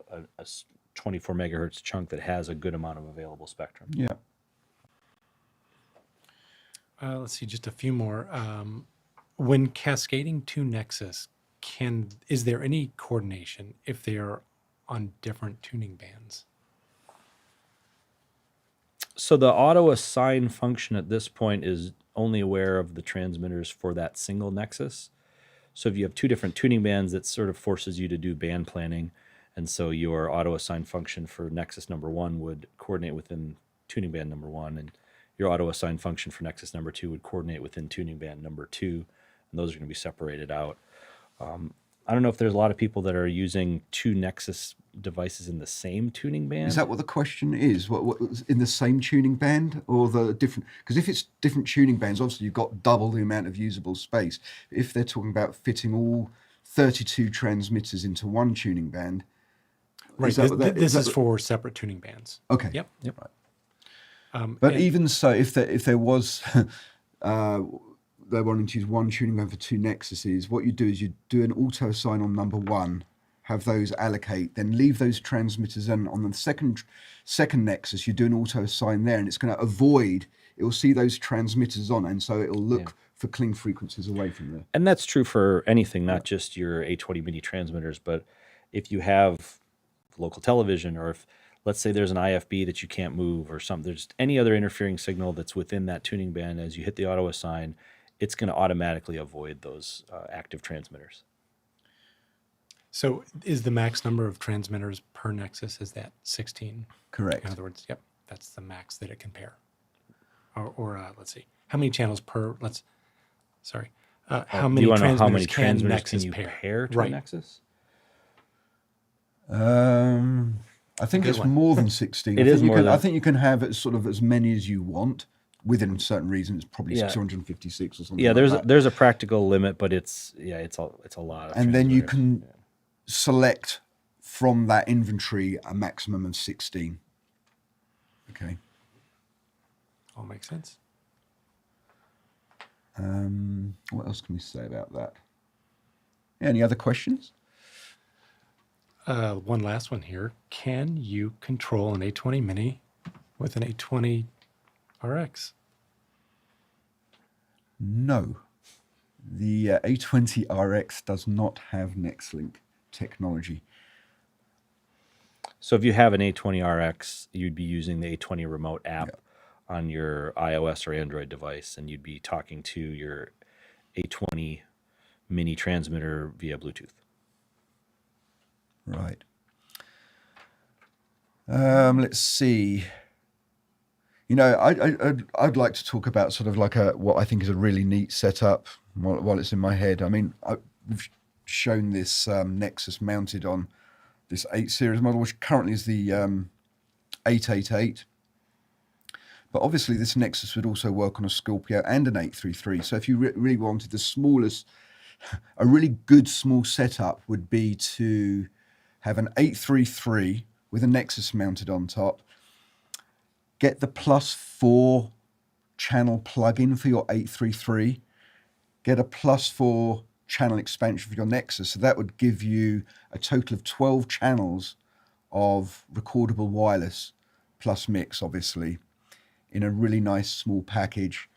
24 megahertz chunk that has a good amount of available spectrum. Yeah. Let's see, just a few more. When cascading to Nexus, is there any coordination if they are on different tuning bands? So the auto assign function at this point is only aware of the transmitters for that single Nexus. So if you have two different tuning bands, that sort of forces you to do band planning. And so your auto assign function for Nexus number 1 would coordinate within tuning band number 1, and your auto assign function for Nexus number 2 would coordinate within tuning band number 2, and those are going to be separated out. I don't know if there's a lot of people that are using two Nexus devices in the same tuning band. Is that what the question is? What in the same tuning band or the different? Because if it's different tuning bands, obviously you've got double the amount of usable space. If they're talking about fitting all 32 transmitters into one tuning band, Right. This is for separate tuning bands. Okay. Yep. Right. But even so, if there was they're wanting to use one tuning band for two Nexuses, what you do is you do an auto assign on number 1, have those allocate, then leave those transmitters in on the second Nexus. You do an auto assign there, and it's going to avoid. It will see those transmitters on, and so it'll look for clean frequencies away from there. And that's true for anything, not just your A20 mini transmitters, but if you have local television, or if, let's say, there's an IFB that you can't move, or something, there's any other interfering signal that's within that tuning band, as you hit the auto assign, it's going to automatically avoid those active transmitters. So is the max number of transmitters per Nexus, is that 16? Correct. In other words, yep, that's the max that it can pair. Or let's see, how many channels per, how many Do you want to know how many transmitters transmitters Nexus can you pair to Right. a Nexus? I think Good it's one. more than 16. It is more I than- think you can have it sort of as many as you want within certain reasons. Probably Yeah. 256 or something. Yeah, like there's that. a practical limit, but it's a lot of And then you transmitters. can select from that inventory a maximum of 16. Okay. All makes sense. What else can we say about that? Any other questions? One last one here. Can you control an A20 Mini with an A20 RX? No. The A20 RX does not have NextLink technology. So if you have an A20 RX, you'd be using the A20 remote app on your iOS or Android device, and you'd be talking to your A20 mini transmitter via Bluetooth. Right. Let's see. I'd like to talk about sort of like what I think is a really neat setup while it's in my head. I mean, we've shown this Nexus mounted on this 8 series model, which currently is the 888. But obviously this Nexus would also work on a Scorpio and an 833. So if you really wanted the smallest, a really good small setup would be to have an 833 with a Nexus mounted on top, get the +4 channel plug-in for your 833, get a +4 channel expansion for your Nexus. So that would give you a total of 12 channels of recordable wireless plus mix, obviously, in a really nice small package.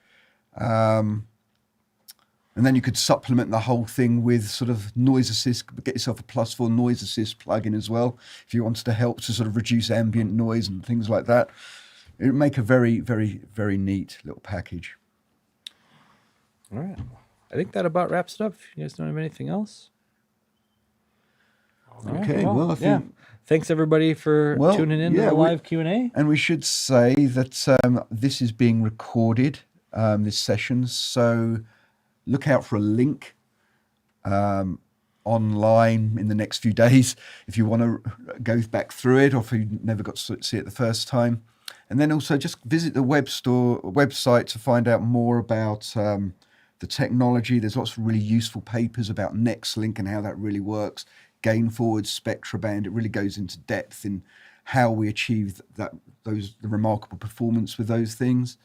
And then you could supplement the whole thing with sort of noise assist, get yourself a +4 noise assist plugin as well, if you wanted to help to sort of reduce ambient noise and things like that. It would make a very, very, very neat little package. All right. I think that about wraps it up. If you guys don't have anything else. All right, Okay, well, I think... Thanks everybody for tuning in to the live Q&A. And we should say that this is being recorded, this session, so look out for a link online in the next few days if you want to go back through it, or if you never got to see it the first time. And then also just visit the website to find out more about the technology. There's lots of really useful papers about NextLink and how that really works. Gain forward, spectra band. It really goes into depth in how we achieve the remarkable performance with those things.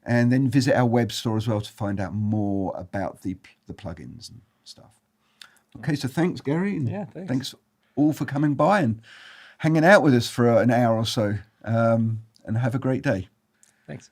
And then visit our web store as well to find out more about the plugins and stuff. Okay, so thanks, Gary. And Yeah, thanks. Thanks all for coming by and hanging out with us for an hour or so. And have a great day. Thanks.